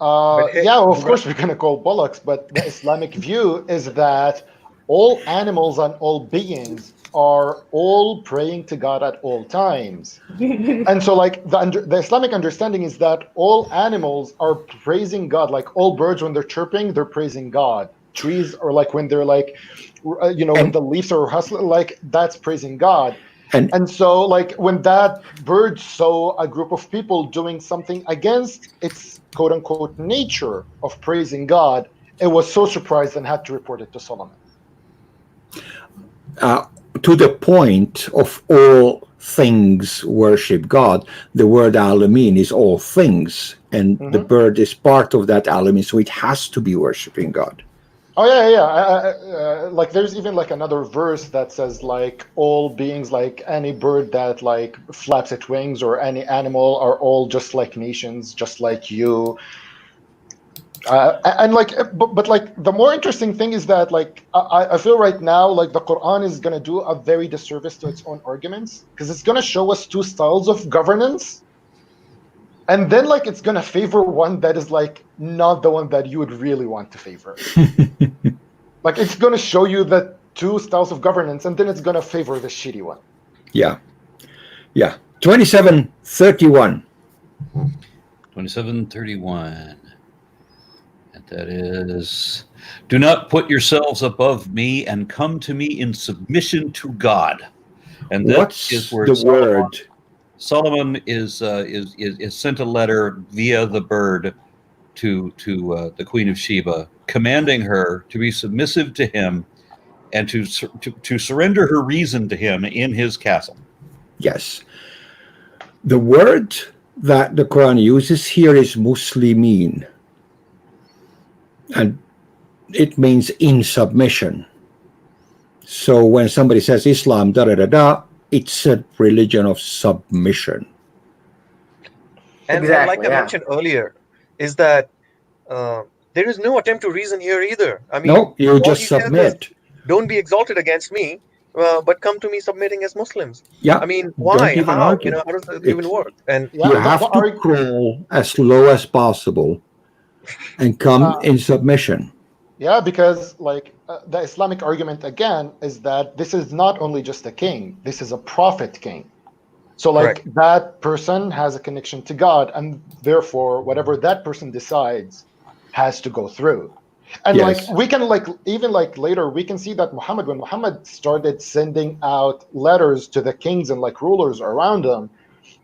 Yeah, of course we're going to call bollocks, but the Islamic view is that all animals and all beings are all praying to God at all times. And so, like, the Islamic understanding is that all animals are praising God. Like, all birds, when they're chirping, they're praising God. Trees are like, when they're like, when the leaves are hustling, like, that's praising God. And so, like, when that bird saw a group of people doing something against its quote unquote nature of praising God, it was so surprised and had to report it to Solomon. To the point of all things worship God, the word alamin is all things, and the bird is part of that alamin, so it has to be worshiping God. Oh yeah. Like, there's even like another verse that says, like, all beings, like any bird that like flaps its wings, or any animal, are all just like nations, just like you. And like, but like, the more interesting thing is that, like, I feel right now like the Quran is going to do a very disservice to its own arguments, because it's going to show us 2 styles of governance, and then like it's going to favor one that is like not the one that you would really want to favor. Like, it's going to show you the 2 styles of governance, and then it's going to favor the shitty one. Yeah. 27:31. 27:31. And that is, do not put yourselves above me and come to me in submission to God. And that What's is where the word? Solomon is sent a letter via the bird to the Queen of Sheba, commanding her to be submissive to him and to surrender her reason to him in his castle. Yes. The word that the Quran uses here is muslimin, and it means in submission. So when somebody says Islam, it's a religion of submission. And Exactly, like I mentioned earlier, is that there is no attempt to reason here either. I mean, No, you all just he says submit. is, don't be exalted against me, but come to me submitting as Muslims. Yeah. I mean, Don't why? even How? argue. How does that even work? And Yeah, You have to crawl as low as possible and come in submission. Yeah, because like the Islamic argument again is that this is not only just a king, this is a prophet king. So like that person has a connection to God, and therefore whatever that person decides has to go through. And like we can like even like later we can see that when Muhammad started sending out letters to the kings and like rulers around him,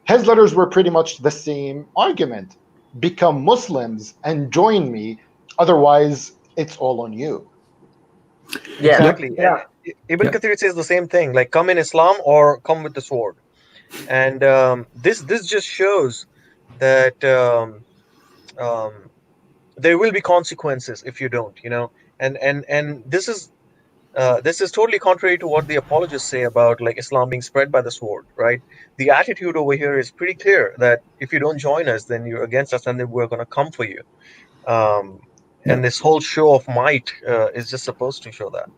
his letters were pretty much the same argument: become Muslims and join me, otherwise it's all on you. Yeah. exactly. Yeah. And Ibn Kathir says the same thing, like come in Islam or come with the sword. And this just shows that there will be consequences if you don't, and this is totally contrary to what the apologists say about like Islam being spread by the sword, right? The attitude over here is pretty clear that if you don't join us, then you're against us, and then we're going to come for you. And this whole show of might is just supposed to show that.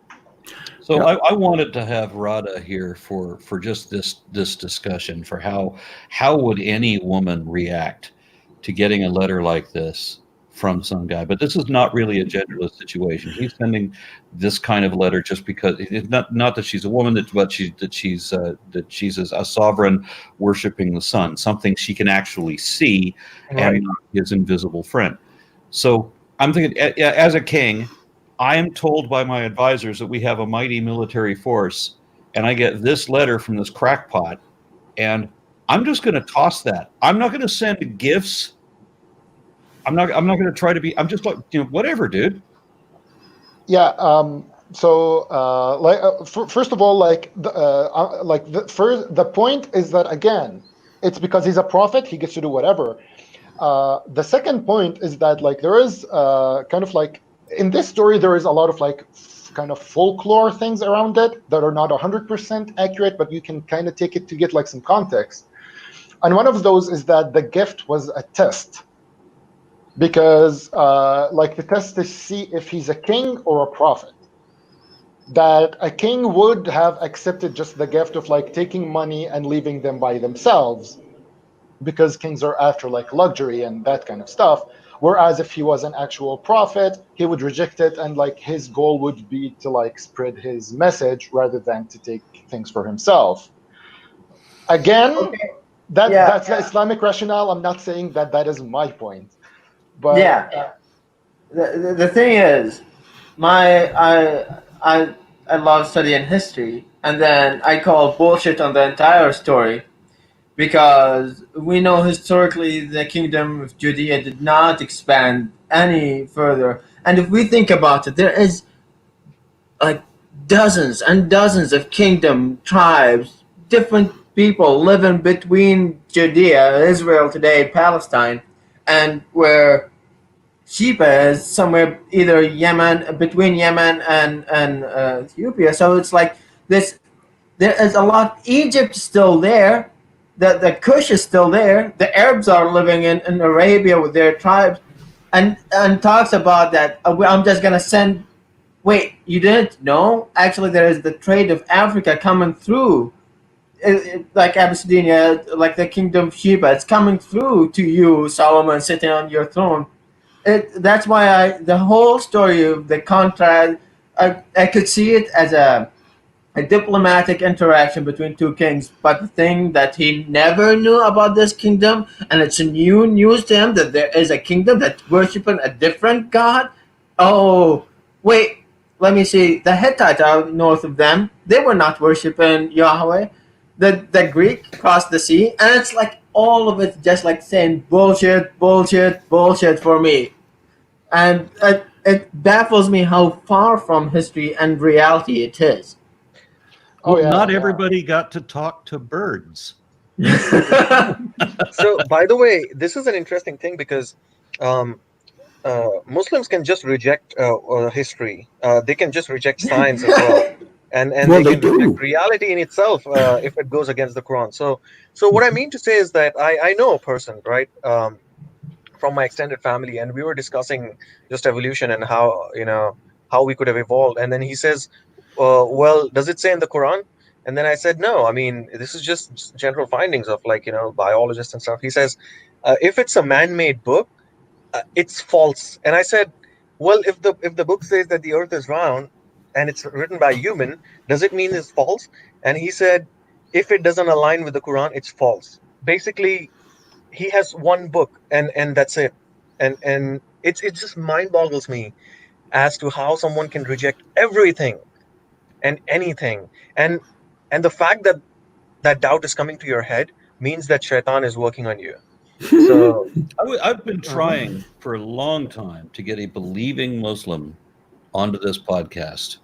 So I wanted to have Radha here for just this discussion, for how would any woman react to getting a letter like this from some guy. But this is not really a genderless situation. He's sending this kind of letter just because it's not that she's a woman, but she's a sovereign worshiping the sun, something she can actually see, Right. and not his invisible friend. So I'm thinking, as a king, I am told by my advisors that we have a mighty military force, and I get this letter from this crackpot, and I'm just going to toss that. I'm not going to send gifts. I'm not going to try to be. I'm just like, whatever, dude. Yeah. So, first of all, the point is that, again, it's because he's a prophet, he gets to do whatever. The second point is that, like, there is kind of like in this story there is a lot of like kind of folklore things around it that are not 100% accurate, but you can kind of take it to get like some context. And one of those is that the gift was a test. Because like the test to see if he's a king or a prophet. That a king would have accepted just the gift of like taking money and leaving them by themselves, because kings are after like luxury and that kind of stuff. Whereas if he was an actual prophet, he would reject it, and like his goal would be to like spread his message rather than to take things for himself. Again, Okay. that's the Islamic rationale. I'm not saying that that is my point. But Yeah. The thing is, I love studying history, and then I call bullshit on the entire story, because we know historically the kingdom of Judea did not expand any further. And if we think about it, there is like dozens and dozens of kingdom, tribes, different people living between Judea, Israel today, Palestine, and where Sheba is somewhere either Yemen, between Yemen and Ethiopia. So it's like this. There is a lot. Egypt is still there. The Kush is still there. The Arabs are living in Arabia with their tribes, and talks about that. I'm just gonna send. Wait, you didn't know? Actually, there is the trade of Africa coming through. Like Abyssinia, like the kingdom of Sheba, it's coming through to you, Solomon, sitting on your throne. That's why the whole story of the contract, I could see it as a diplomatic interaction between two kings. But the thing that he never knew about this kingdom, and it's new news to him that there is a kingdom that's worshiping a different god. Oh, wait, let me see. The Hittites are north of them. They were not worshiping Yahweh. The Greek crossed the sea, and it's like all of it just like saying bullshit, bullshit, bullshit for me. And it baffles me how far from history and reality it is. Well, not everybody got to talk to birds. So, by the way, this is an interesting thing because Muslims can just reject history. They can just reject science as well, and Well, they they can reject do. reality in itself if it goes against the Quran. So what I mean to say is that I know a person, right, from my extended family, and we were discussing just evolution and how we could have evolved. And then he says, "Well, does it say in the Quran?" And then I said, "No. I mean, this is just general findings of like biologists and stuff." He says, "If it's a man-made book, it's false." And I said, "Well, if the book says that the Earth is round and it's written by human, does it mean it's false?" And he said, "If it doesn't align with the Quran, it's false." Basically, he has one book and that's it. And it just mind boggles me as to how someone can reject everything and anything. And the fact that that doubt is coming to your head means that shaitan is working on you. So I've been trying for a long time to get a believing Muslim onto this podcast,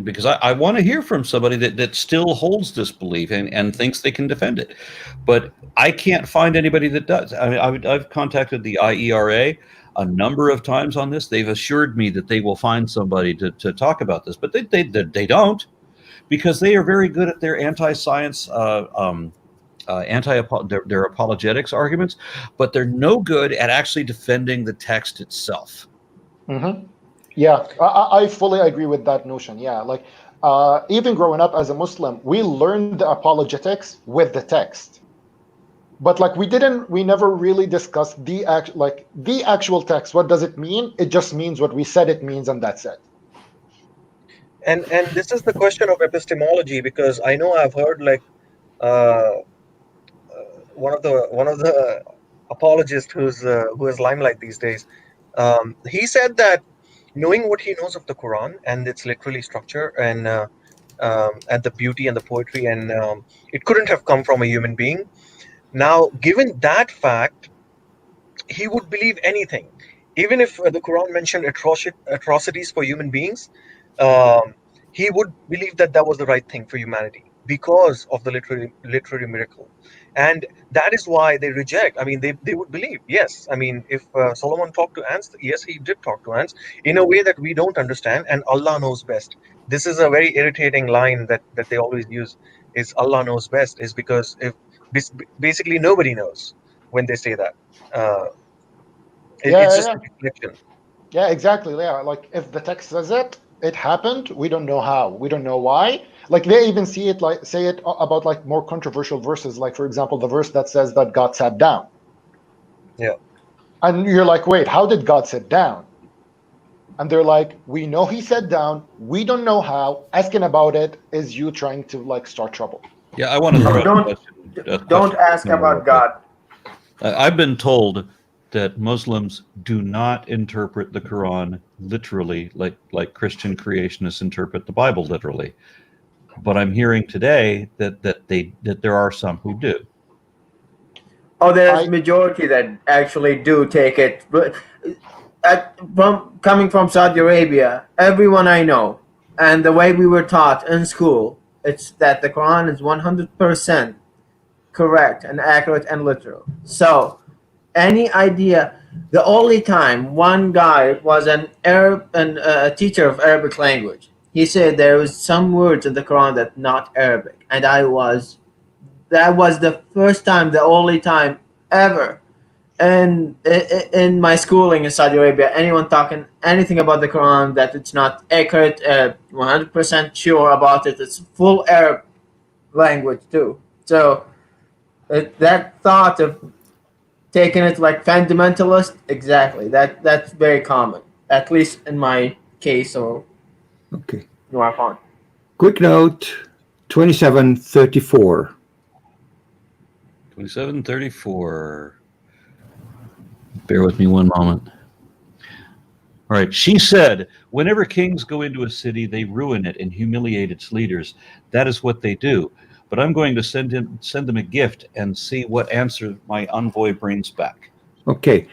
because I want to hear from somebody that still holds this belief and thinks they can defend it. But I can't find anybody that does. I mean, I've contacted the IERA a number of times on this. They've assured me that they will find somebody to talk about this, but they don't, because they are very good at their anti-science their apologetics arguments, but they're no good at actually defending the text itself. Mm-hmm. Yeah, I fully agree with that notion. Yeah, like even growing up as a Muslim, we learned the apologetics with the text. but like we never really discussed the actual text. What does it mean? It just means what we said it means, and that's it. And this is the question of epistemology, because I know I've heard like uh, one of the apologists who has limelight these days. He said that knowing what he knows of the Quran and its literary structure and the beauty and the poetry, and it couldn't have come from a human being. Now, given that fact, he would believe anything, even if the Quran mentioned atrocities for human beings. Um, he would believe that that was the right thing for humanity because of the literary miracle, and that is why they reject. I mean, they would believe, yes. I mean, if Solomon talked to ants, yes, he did talk to ants in a way that we don't understand, and Allah knows best. This is a very irritating line that they always use. Is Allah knows best? Is because if basically nobody knows when they say that. Uh, it's Yeah, just yeah, a reflection. yeah, exactly. Yeah, like if the text says it, it happened. We don't know how. We don't know why. Like they even say it about like more controversial verses. Like for example, the verse that says that God sat down, Yeah. and you're like, wait, how did God sit down? And they're like, we know he sat down. We don't know how. Asking about it is you trying to like start trouble. Yeah, I want to No, throw a don't question ask in there real about quick. God. I've been told that Muslims do not interpret the Quran literally like Christian creationists interpret the Bible literally. But I'm hearing today that there are some who do. Oh, there's I majority that actually do take it. But from coming from Saudi Arabia, everyone I know, and the way we were taught in school, it's that the Quran is 100% correct and accurate and literal. So, any idea? The only time one guy was a teacher of Arabic language, he said there was some words in the Quran that not Arabic, and that was the first time, the only time ever. And in my schooling in Saudi Arabia, anyone talking anything about the Quran that it's not accurate, 100% sure about it, it's full Arab language too. So that thought of taking it like fundamentalist, exactly. That's very common, at least in my case or Okay. Nuafan. Quick note 2734. 2734. Bear with me one moment. All right. She said, whenever kings go into a city, they ruin it and humiliate its leaders. That is what they do. But I'm going to send them a gift and see what answer my envoy brings back. Okay.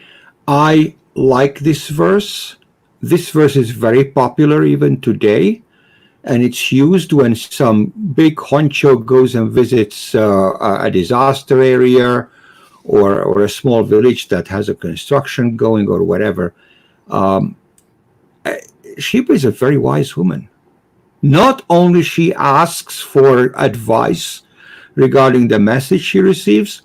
I like this verse. This verse is very popular even today, and it's used when some big honcho goes and visits a disaster area or a small village that has a construction going or whatever. Sheba is a very wise woman. Not only she asks for advice regarding the message she receives,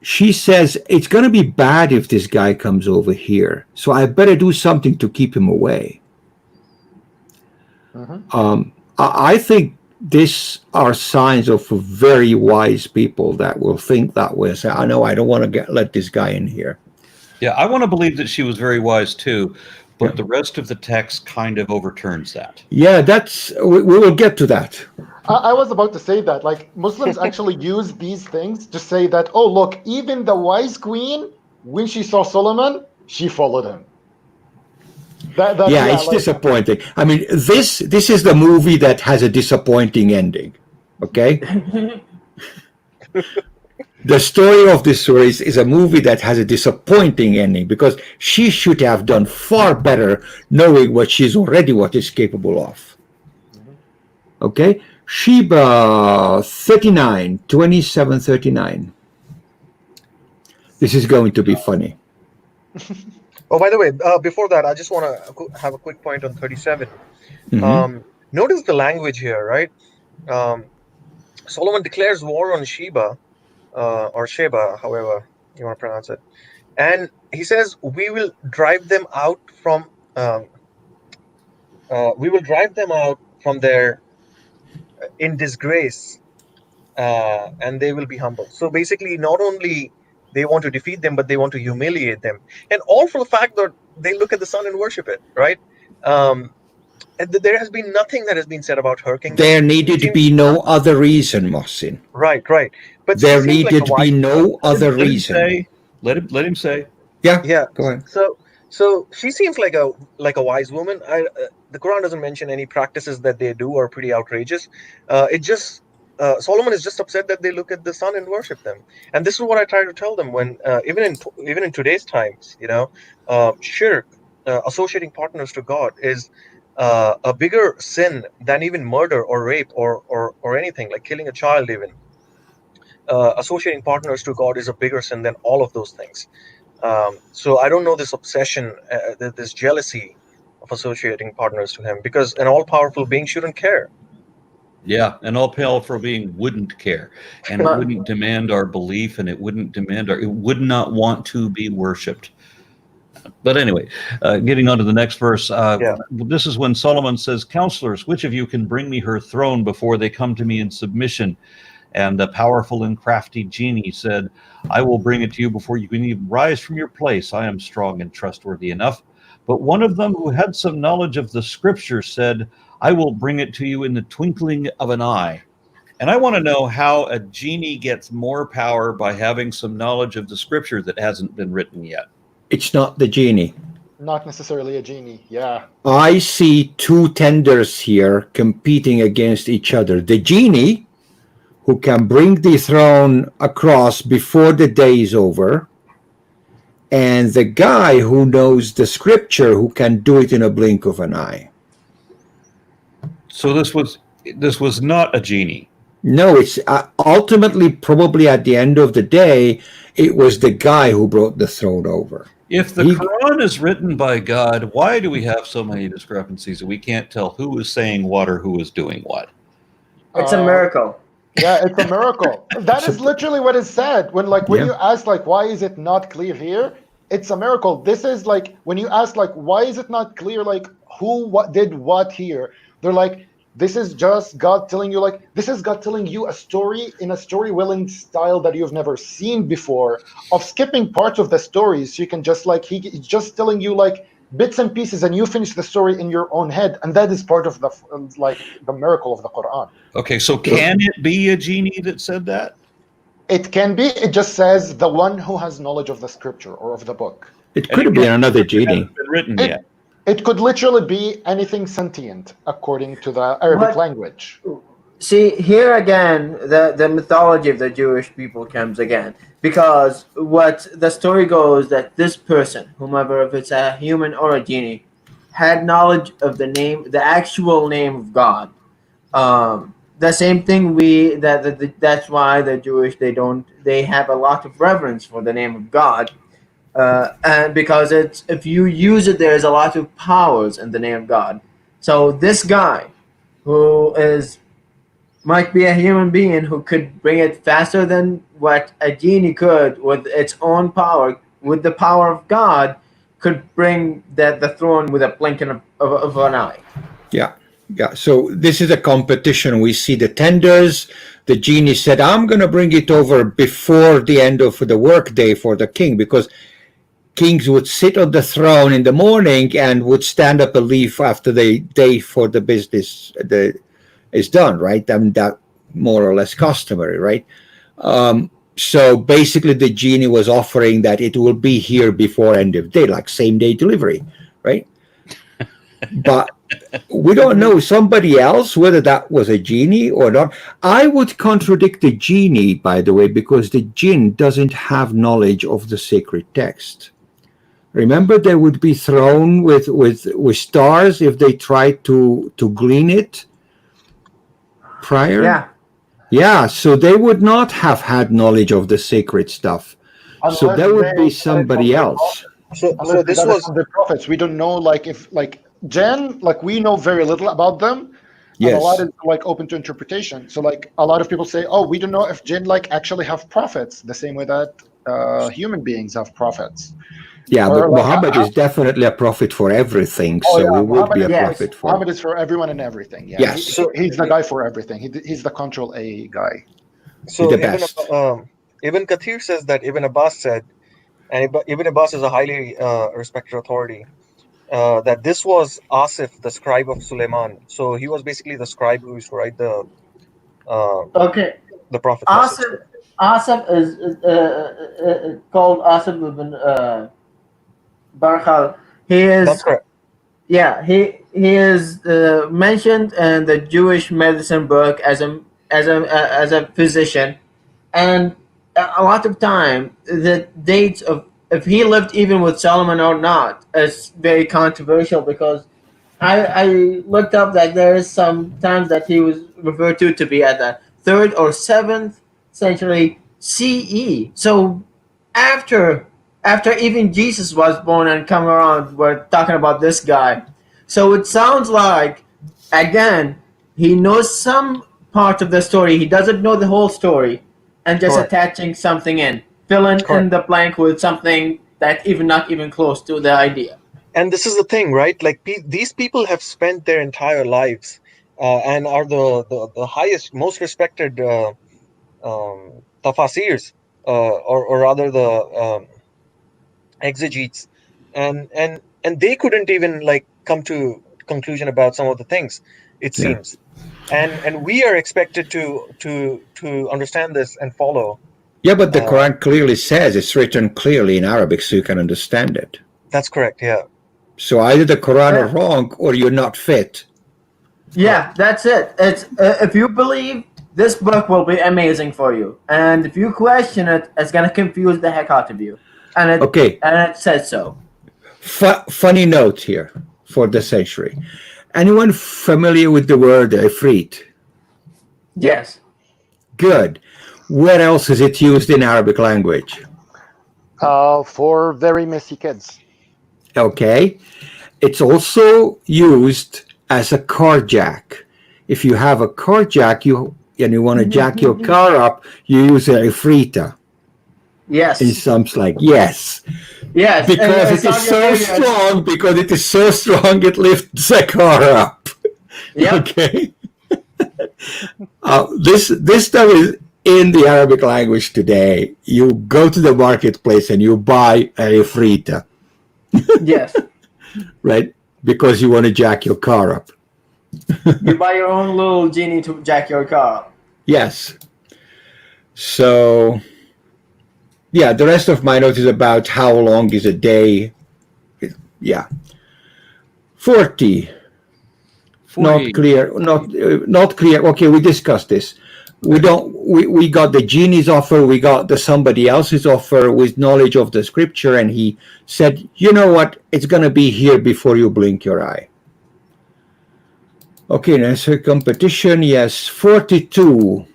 she says, it's going to be bad if this guy comes over here, so I better do something to keep him away. I think these are signs of very wise people that will think that way. Say, I know I don't want to let this guy in here. Yeah, I want to believe that she was very wise too, but Yeah. the rest of the text kind of overturns that. Yeah, we will get to that. I was about to say that, like, Muslims actually use these things to say that, oh, look, even the wise queen, when she saw Solomon, she followed him. It's like, disappointing. I mean, this is the movie that has a disappointing ending. Okay? The story of this series is a movie that has a disappointing ending because she should have done far better knowing what is capable of. Okay? Sheba 2739. This is going to be funny. Oh, by the way, before that, I just want to have a quick point on 37. Mhm. Notice the language here, right? Solomon declares war on Sheba, or Sheba, however you want to pronounce it, and he says, "We will drive them out from. We will drive them out from their in disgrace, and they will be humble. So basically, not only they want to defeat them, but they want to humiliate them, and all for the fact that they look at the sun and worship it, right? And there has been nothing that has been said about her kingdom. There needed to be no other reason, Mohsin. Right. But there needed to be no other reason. Let him say. Yeah. Go ahead. So she seems like a wise woman. The Quran doesn't mention any practices that they do are pretty outrageous. It just Solomon is just upset that they look at the sun and worship them. And this is what I try to tell them when even in today's times, shirk, associating partners to God, is a bigger sin than even murder or rape or anything like killing a child. Even associating partners to God is a bigger sin than all of those things. So I don't know this obsession, this jealousy of associating partners to him, because an all-powerful being shouldn't care. Yeah, an all-powerful being wouldn't care, and it wouldn't demand our belief, and it wouldn't demand it would not want to be worshipped. But anyway, getting on to the next verse, this is when Solomon says, "Counselors, which of you can bring me her throne before they come to me in submission?" And the powerful and crafty genie said, "I will bring it to you before you can even rise from your place. I am strong and trustworthy enough." But one of them who had some knowledge of the scripture said, "I will bring it to you in the twinkling of an eye." And I want to know how a genie gets more power by having some knowledge of the scripture that hasn't been written yet. It's not the genie. Not necessarily a genie, yeah. I see two tenders here competing against each other. The genie, who can bring the throne across before the day is over, and the guy who knows the scripture, who can do it in a blink of an eye. So this was not a genie. No, it's ultimately, probably at the end of the day, it was the guy who brought the throne over. If the Quran is written by God, why do we have so many discrepancies that we can't tell who is saying what or who is doing what? It's a miracle. Yeah, it's a miracle. That is literally what is said. When you ask why is it not clear here? It's a miracle. This is when you ask why is it not clear who did what here? They're like, this is just God telling you this is God telling you a story in a story-telling style that you've never seen before, of skipping parts of the story so you can just he's just telling you bits and pieces, and you finish the story in your own head, and that is part of the miracle of the Quran. Okay, so can it be a genie that said that? It can be. It just says the one who has knowledge of the scripture or of the book. It could have been another genie. It hasn't been written yet. It could literally be anything sentient, according to the Arabic language. See, here again, the mythology of the Jewish people comes again. Because what the story goes, that this person, whomever, if it's a human or a genie, had knowledge of the actual name of God. The same thing that's why the Jewish, they have a lot of reverence for the name of God. And because if you use it, there's a lot of powers in the name of God. So this guy, who might be a human being who could bring it faster than what a genie could with its own power, with the power of God, could bring the throne with a blinking of an eye. Yeah. So this is a competition. We see the tenders. The genie said, "I'm going to bring it over before the end of the workday for the king," because kings would sit on the throne in the morning and would stand up and leave after the day for the business is done, right? I mean, that more or less customary, right? So basically the genie was offering that it will be here before end of day, like same day delivery, right? But we don't know, somebody else, whether that was a genie or not. I would contradict the genie, by the way, because the jinn doesn't have knowledge of the sacred text. Remember, they would be thrown with stars if they tried to glean it prior. Yeah, so they would not have had knowledge of the sacred stuff. So that would be somebody else. So this was the prophets. We don't know if jinn, we know very little about them. Yes. And a lot is open to interpretation. So a lot of people say, oh, we don't know if jinn actually have prophets, the same way that human beings have prophets. Yeah, but Muhammad is definitely a prophet for everything, so he would be a prophet for... Muhammad is for everyone and everything, yeah. Yes. He's the guy for everything. He's the control A guy. So the best. Ibn Kathir says that Ibn Abbas said, and Ibn Abbas is a highly respected authority, that this was Asif, the scribe of Suleiman. So he was basically the scribe who used to write uh, Okay. the prophet's message. Asif, Asif is called Asif ibn Barkhal. He That's is, correct. yeah, he is mentioned in the Jewish medicine book as a physician, and a lot of time the dates of if he lived even with Solomon or not is very controversial, because I looked up that there is some times that he was referred to be at the 3rd or 7th century CE. So after after even Jesus was born and come around, we're talking about this guy. So it sounds like, again, he knows some part of the story. He doesn't know the whole story, and just Correct. attaching something in, filling in Correct. the blank with something that even not even close to the idea. And this is the thing, right? Like these people have spent their entire lives and are the highest, most respected tafasirs, or rather the exegetes, and they couldn't even like come to conclusion about some of the things, it Yeah. seems. And we are expected to understand this and follow. Yeah, but the Uh, Quran clearly says it's written clearly in Arabic so you can understand it. that's correct. Yeah. So either the Quran Yeah. are wrong or you're not fit. Yeah, that's it. It's if you believe, this book will be amazing for you, and if you question it, it's gonna confuse the heck out of you. And Okay, it says so. funny note here for the century. Anyone familiar with the word ifrit? Yes. Good. Where else is it used in Arabic language? For very messy kids. Okay. It's also used as a car jack. If you have a car jack and you want to jack your car up, you use a ifrita. Yes. And sounds like yes. Yes. Because it is Saudi so Arabia- strong, because it is so strong, it lifts the car up. Yep. Okay. This stuff is in the Arabic language today. You go to the marketplace and you buy a frita, Yes. right? Because you want to jack your car up. You buy your own little genie to jack your car up. Yes. So, yeah, the rest of my note is about how long is a day. Yeah. 40. 40. Not clear. Not clear. Okay, we discussed this. We got the genie's offer, we got the somebody else's offer with knowledge of the scripture, and he said, you know what, it's going to be here before you blink your eye. Okay, next competition, yes, 42.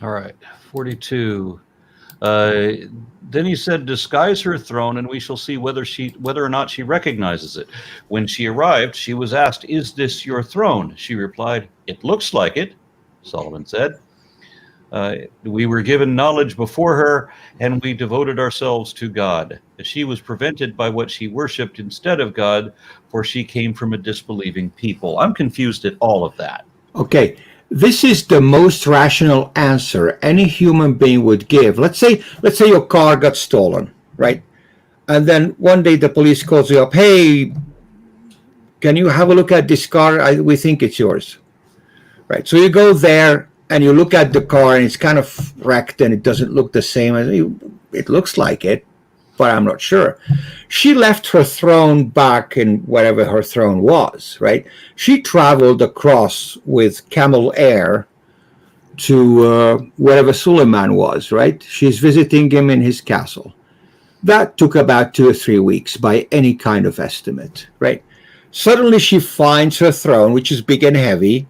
All right, 42. Then he said, disguise her throne, and we shall see whether or not she recognizes it. When she arrived, she was asked, is this your throne? She replied, it looks like it, Solomon said. We were given knowledge before her, and we devoted ourselves to God. She was prevented by what she worshipped instead of God, for she came from a disbelieving people. I'm confused at all of that. Okay, this is the most rational answer any human being would give. Let's say your car got stolen, right? And then one day the police calls you up, hey, can you have a look at this car? We think it's yours. Right, so you go there and you look at the car and it's kind of wrecked and it doesn't look the same. It looks like it, but I'm not sure. She left her throne back in whatever her throne was, right? She traveled across with camel air to wherever Suleiman was, right? She's visiting him in his castle. That took about 2 or 3 weeks by any kind of estimate, right? Suddenly she finds her throne, which is big and heavy,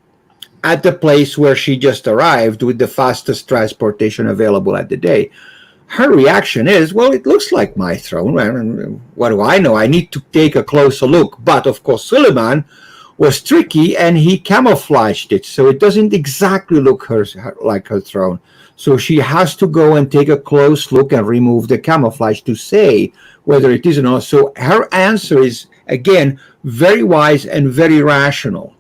at the place where she just arrived with the fastest transportation available at the day. Her reaction is, well, it looks like my throne. What do I know? I need to take a closer look. But of course, Suleiman was tricky and he camouflaged it, so it doesn't exactly look like her throne. So she has to go and take a close look and remove the camouflage to say whether it is or not. So her answer is, again, very wise and very rational.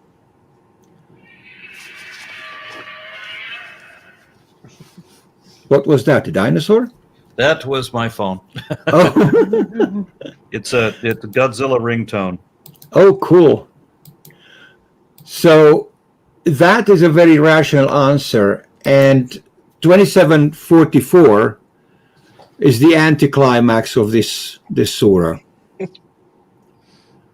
What was that? A dinosaur? That was my phone. Oh, It's a Godzilla ringtone. oh, cool. So that is a very rational answer. And 2744 is the anticlimax of this surah.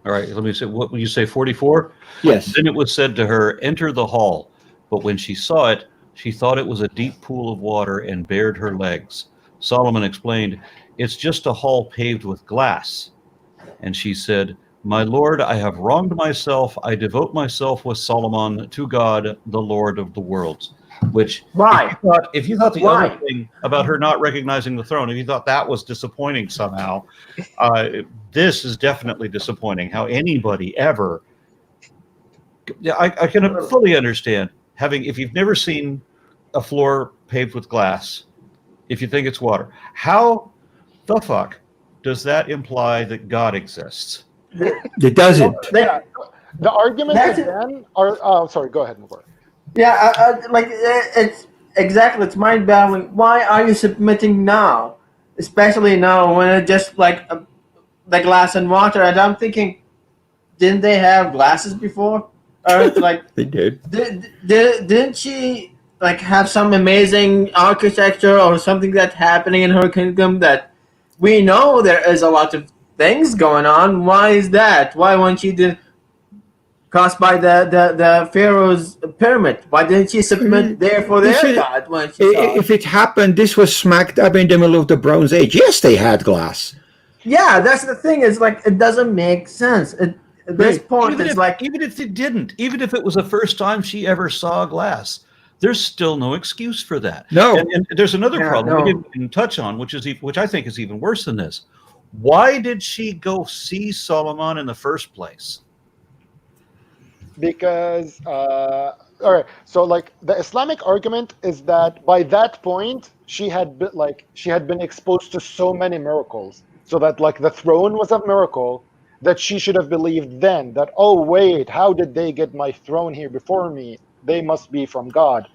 All right, let me say, what will you say, 44? Yes. Then it was said to her, enter the hall. But when she saw it, she thought it was a deep pool of water and bared her legs. Solomon explained, it's just a hall paved with glass. And she said, my Lord, I have wronged myself. I devote myself with Solomon to God, the Lord of the worlds. Which, Why? if you thought the Why? other thing about her not recognizing the throne, if you thought that was disappointing somehow, this is definitely disappointing. How anybody ever, I can fully understand if you've never seen a floor paved with glass, if you think it's water, how the fuck does that imply that God exists? It doesn't. Yeah, the argument That's it. again are. Oh, sorry. Go ahead, Mubarak. Yeah, it's exactly. It's mind boggling. Why are you submitting now, especially now when it's just like the glass and water? And I'm thinking, didn't they have glasses before? Or like, They did. didn't she like have some amazing architecture or something that's happening in her kingdom that we know there is a lot of things going on? Why is that? Why won't she do? Caused by the Pharaoh's pyramid. Why didn't she submit there for They their should- god when she saw it? If it happened, this was smack dab in the middle of the Bronze Age. Yes, they had glass. Yeah, that's the thing. It's like it doesn't make sense. At this point, even it's if, like even if it didn't, even if it was the first time she ever saw glass, there's still no excuse for that. No. And there's another Yeah, problem we no. didn't touch on, which I think is even worse than this. Why did she go see Solomon in the first place? Because all right, so like the Islamic argument is that by that point she had been exposed to so many miracles, so that like the throne was a miracle, that she should have believed then that, oh wait, how did they get my throne here before me? They must be from God.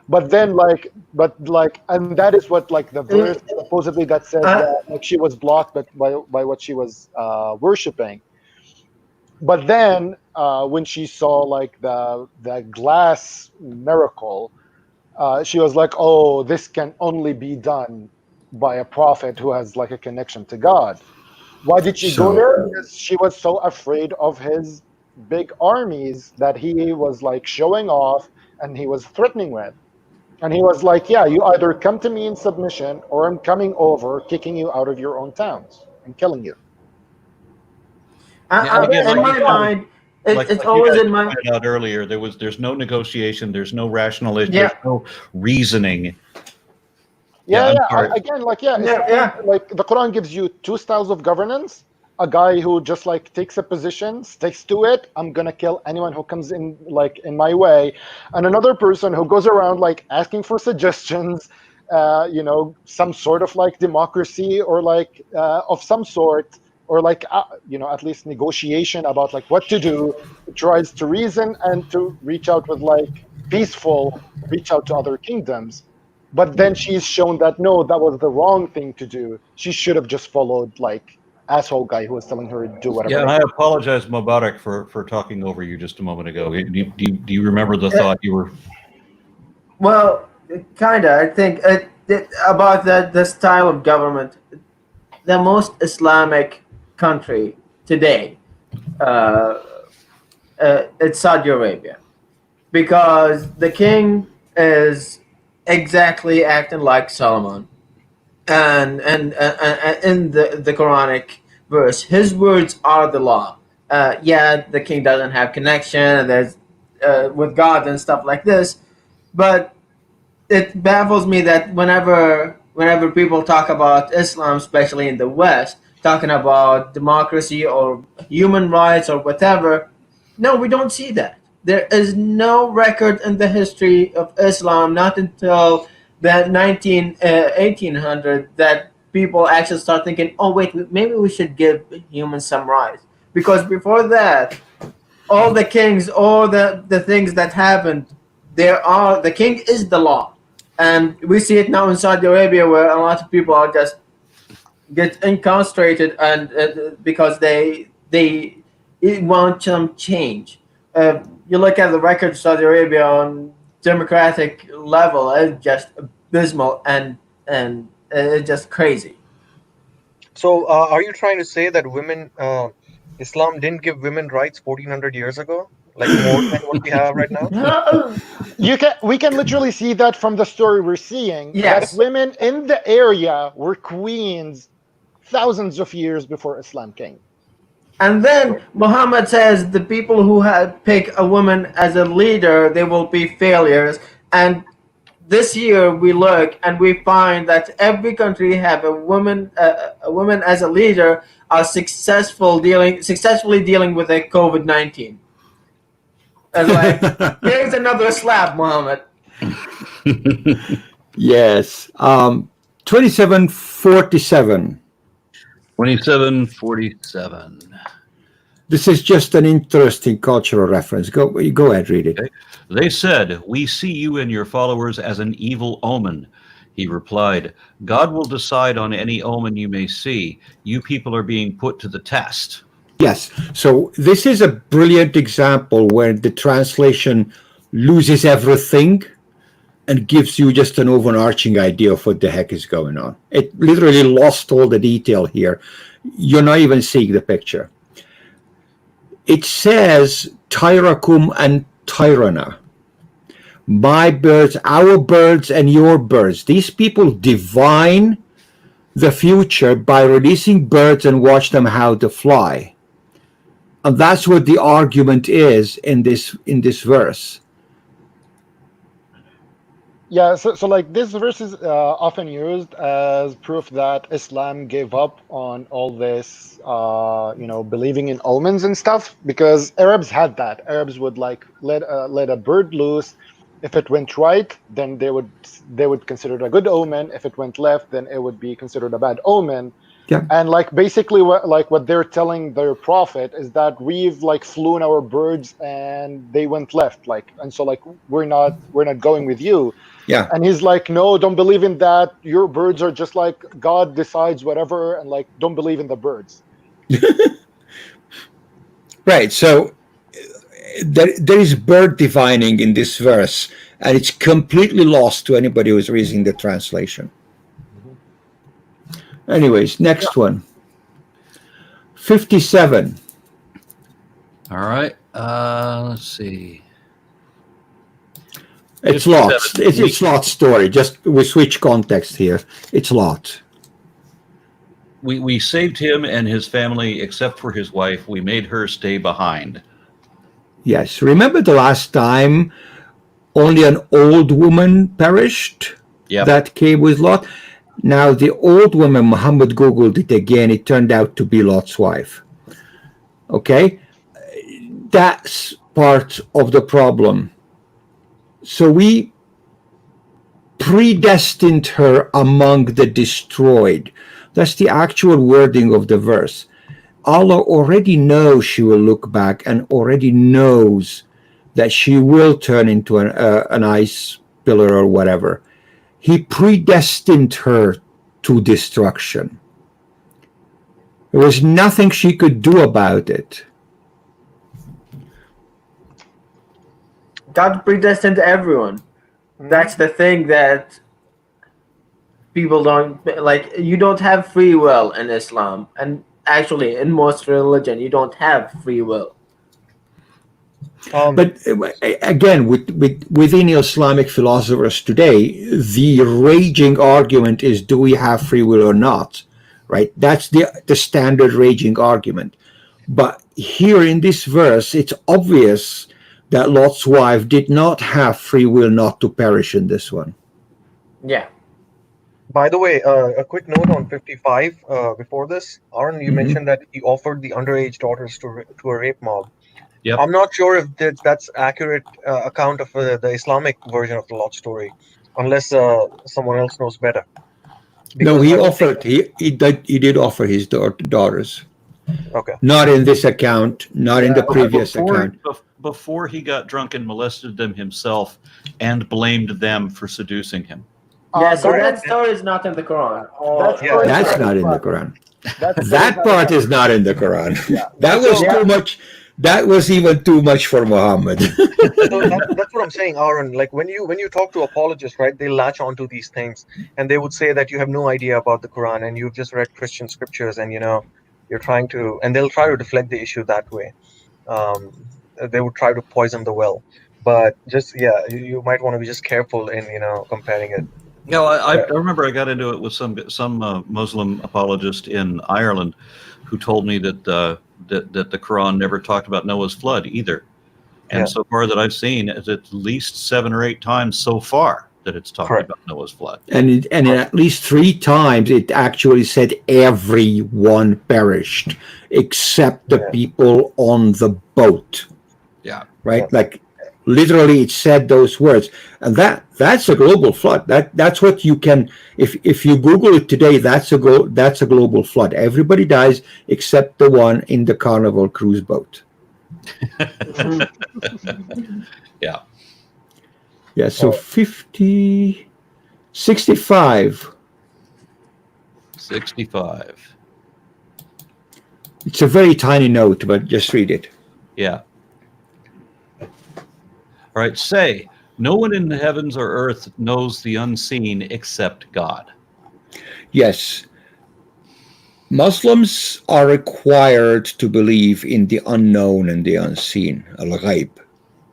But then and that is what like the verse supposedly that said that like she was blocked by what she was worshiping. But then when she saw like the glass miracle, she was like, oh, this can only be done by a prophet who has like a connection to God. Why did she go So- there? Because she was so afraid of his big armies that he was like showing off and he was threatening with. And he was like, yeah, you either come to me in submission or I'm coming over, kicking you out of your own towns and killing you. Yeah, again, in like my mind, it's always you guys in my pointed out earlier, there's no negotiation, there's no rationalization, Yeah. there's no reasoning. Yeah, I'm yeah. sorry. Again, like like the Quran gives you two styles of governance. A guy who just like takes a position, sticks to it. I'm gonna kill anyone who comes in like in my way, and another person who goes around like asking for suggestions. Some sort of like democracy or like of some sort, or like at least negotiation about like what to do. Tries to reason and to reach out with like reach out to other kingdoms. But then she's shown that no, that was the wrong thing to do. She should have just followed like asshole guy who was telling her to do whatever. Yeah, and I apologize, Mubarak, for talking over you just a moment ago. Do you remember the thought you were? Well, kinda. I think about the style of government. The most Islamic country today, it's Saudi Arabia, because the king is exactly acting like Solomon, and in the Quranic verse, his words are the law. Yeah, the king doesn't have connection. There's with God and stuff like this, but it baffles me that whenever people talk about Islam, especially in the West, talking about democracy or human rights or whatever, no, we don't see that. There is no record in the history of Islam, not until the 1800, that people actually start thinking, oh wait, maybe we should give humans some rights. Because before that, all the kings, all the things that happened, the king is the law. And we see it now in Saudi Arabia, where a lot of people are just get incarcerated, and because they want some change. You look at the record of Saudi Arabia on democratic level, it's just abysmal, and it's just crazy. So, are you trying to say that Islam didn't give women rights 1400 years ago, like more than what we have right now? We can literally see that from the story we're seeing. Yes. That women in the area were queens thousands of years before Islam came. And then Muhammad says the people who pick a woman as a leader, they will be failures. And this year we look and we find that every country have a woman as a leader are successfully dealing with a COVID-19. And like, here's another slap, Muhammad. Yes. 2747. 2747. This is just an interesting cultural reference. Go ahead, read it. Okay. They said, "We see you and your followers as an evil omen." He replied, "God will decide on any omen you may see. You people are being put to the test." Yes. So this is a brilliant example where the translation loses everything and gives you just an overarching idea of what the heck is going on. It literally lost all the detail here. You're not even seeing the picture. It says Tyrakum and Tyrana. My birds, our birds, and your birds. These people divine the future by releasing birds and watch them how to fly. And that's what the argument is in this verse. Yeah, so like this verse is often used as proof that Islam gave up on all this, believing in omens and stuff, because Arabs had that. Arabs would like let a bird loose. If it went right, then they would consider it a good omen. If it went left, then it would be considered a bad omen. Yeah. And like basically what they're telling their prophet is that we've like flown our birds and they went left, and so we're not going with you. Yeah. And he's like, no, don't believe in that. Your birds are just like God decides whatever, and like don't believe in the birds. Right. So there is bird divining in this verse, and it's completely lost to anybody who's reading the translation. Anyways, next one. 57. All right. Let's see. It's Lot. It's Lot's story. Just we switch context here. It's Lot. We saved him and his family, except for his wife. We made her stay behind. Yes. Remember the last time only an old woman perished? Yeah. That came with Lot. Now, the old woman, Muhammad Googled it again. It turned out to be Lot's wife. Okay? That's part of the problem. So we predestined her among the destroyed. That's the actual wording of the verse. Allah already knows she will look back and already knows that she will turn into an ice pillar or whatever. He predestined her to destruction. There was nothing she could do about it. God predestined everyone. That's the thing that people don't like. You don't have free will in Islam, and actually in most religion you don't have free will. But again, within Islamic philosophers today, the raging argument is, do we have free will or not? Right? That's the standard raging argument. But here in this verse, it's obvious that Lot's wife did not have free will not to perish in this one. Yeah. By the way, a quick note on 55 before this. Aaron, you mentioned that he offered the underage daughters to a rape mob. Yep. I'm not sure if that's accurate account of the Islamic version of the Lot story, unless someone else knows better. No, he offered. He did offer his daughters. Okay. Not in this account. Not in the previous account. Before he got drunk and molested them himself, and blamed them for seducing him. Yeah, so That- that story is not in the Quran. That's Yeah, That's correct. not in the Quran. That's That part is not in the Quran. Yeah. That was Yeah. too much. That was even too much for Muhammad. so that's what I'm saying, Aaron. Like when you talk to apologists, right? They latch onto these things, and they would say that you have no idea about the Quran, and you've just read Christian scriptures, and you're trying to, and they'll try to deflect the issue that way. Um, they would try to poison the well, but just you might want to be just careful in comparing it. Yeah, I Yeah. remember I got into it with some Muslim apologist in Ireland, who told me that that the Quran never talked about Noah's flood either. And Yeah. so far that I've seen, it's at least 7 or 8 times so far that it's talked Correct. about Noah's flood. And at least 3 times it actually said everyone perished except the Yeah. people on the boat. Yeah. Right? Yeah. Like literally it said those words. And that's a global flood. That's what you can, if you Google it today, that's a global flood. Everybody dies except the one in the Carnival cruise boat. Yeah. Yeah, so 65. 65. It's a very tiny note, but just read it. Yeah. All right. Say, no one in the heavens or earth knows the unseen except God. Yes. Muslims are required to believe in the unknown and the unseen, al-ghaib,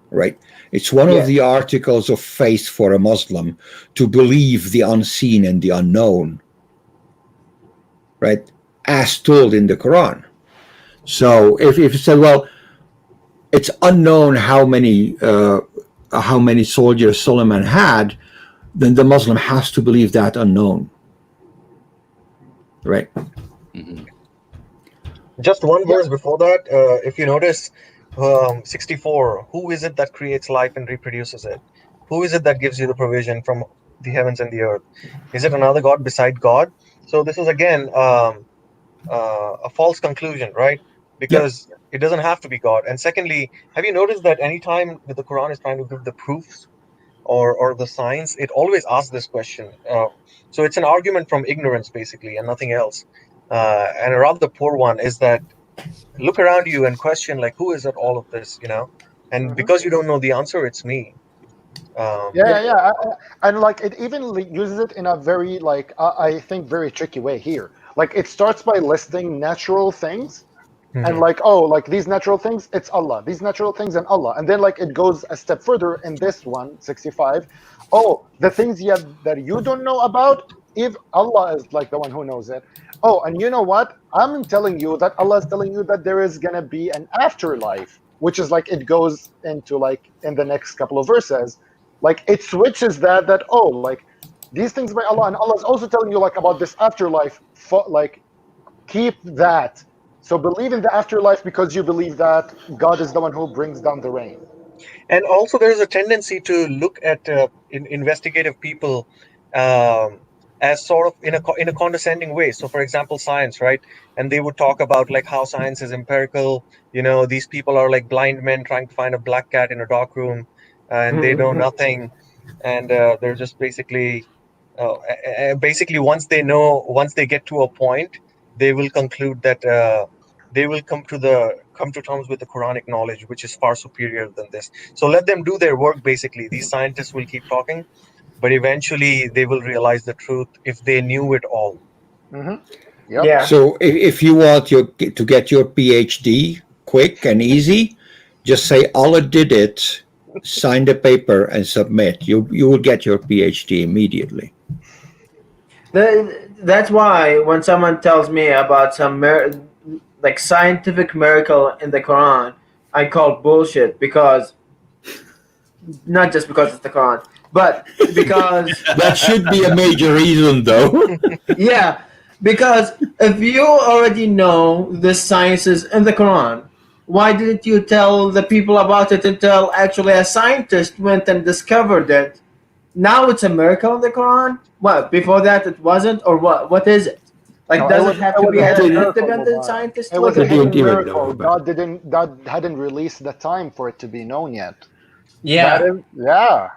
right? It's one of the articles of faith for a Muslim to believe the unseen and the unknown, right? As told in the Quran. So if you say, well, it's unknown how many soldiers Solomon had, then the Muslim has to believe that unknown, right? Mm-hmm. Just one verse before that, if you notice, 64, who is it that creates life and reproduces it? Who is it that gives you the provision from the heavens and the earth? Is it another God beside God? So this is again a false conclusion, right? Because it doesn't have to be God. And secondly, have you noticed that anytime that the Quran is trying to give the proofs or the science, it always asks this question. So it's an argument from ignorance, basically, and nothing else. And a rather poor one is that look around you and question, like, who is at all of this, And because you don't know the answer, it's me. And like it even uses it in a very like I think very tricky way here. Like it starts by listing natural things, and like like these natural things, it's Allah. These natural things and Allah, and then like it goes a step further in this one 65. Oh, the things that you don't know about, if Allah is like the one who knows it. Oh, and you know what? I'm telling you that Allah is telling you that there is gonna be an afterlife, which is like it goes into like in the next couple of verses. Like it switches that like these things by Allah, and Allah is also telling you like about this afterlife. Like keep that. So believe in the afterlife because you believe that God is the one who brings down the rain. And also, there's a tendency to look at investigative people as sort of in a condescending way. So, for example, science, right? And they would talk about like how science is empirical. These people are like blind men trying to find a black cat in a dark room, and they know nothing, and they're just basically once they get to a point, they will conclude that they will come to terms with the Quranic knowledge, which is far superior than this. So let them do their work. Basically, these scientists will keep talking, but eventually they will realize the truth if they knew it all. Yep. Yeah. So if you want to get your PhD quick and easy, just say Allah did it, sign the paper, and submit. You will get your PhD immediately. That's why when someone tells me about some like scientific miracle in the Quran, I call bullshit, because not just because it's the Quran, but because That should be a major reason, though. yeah, because if you already know the sciences in the Quran, why didn't you tell the people about it until actually a scientist went and discovered it? Now it's a miracle in the Quran. What, before that it wasn't, or what? What is it? Like, No, does it have to be an miracle, independent Mubarak. scientist? It was Look a at it? hidden even know miracle. about God hadn't released the time for it to be known yet. Yeah. Yeah.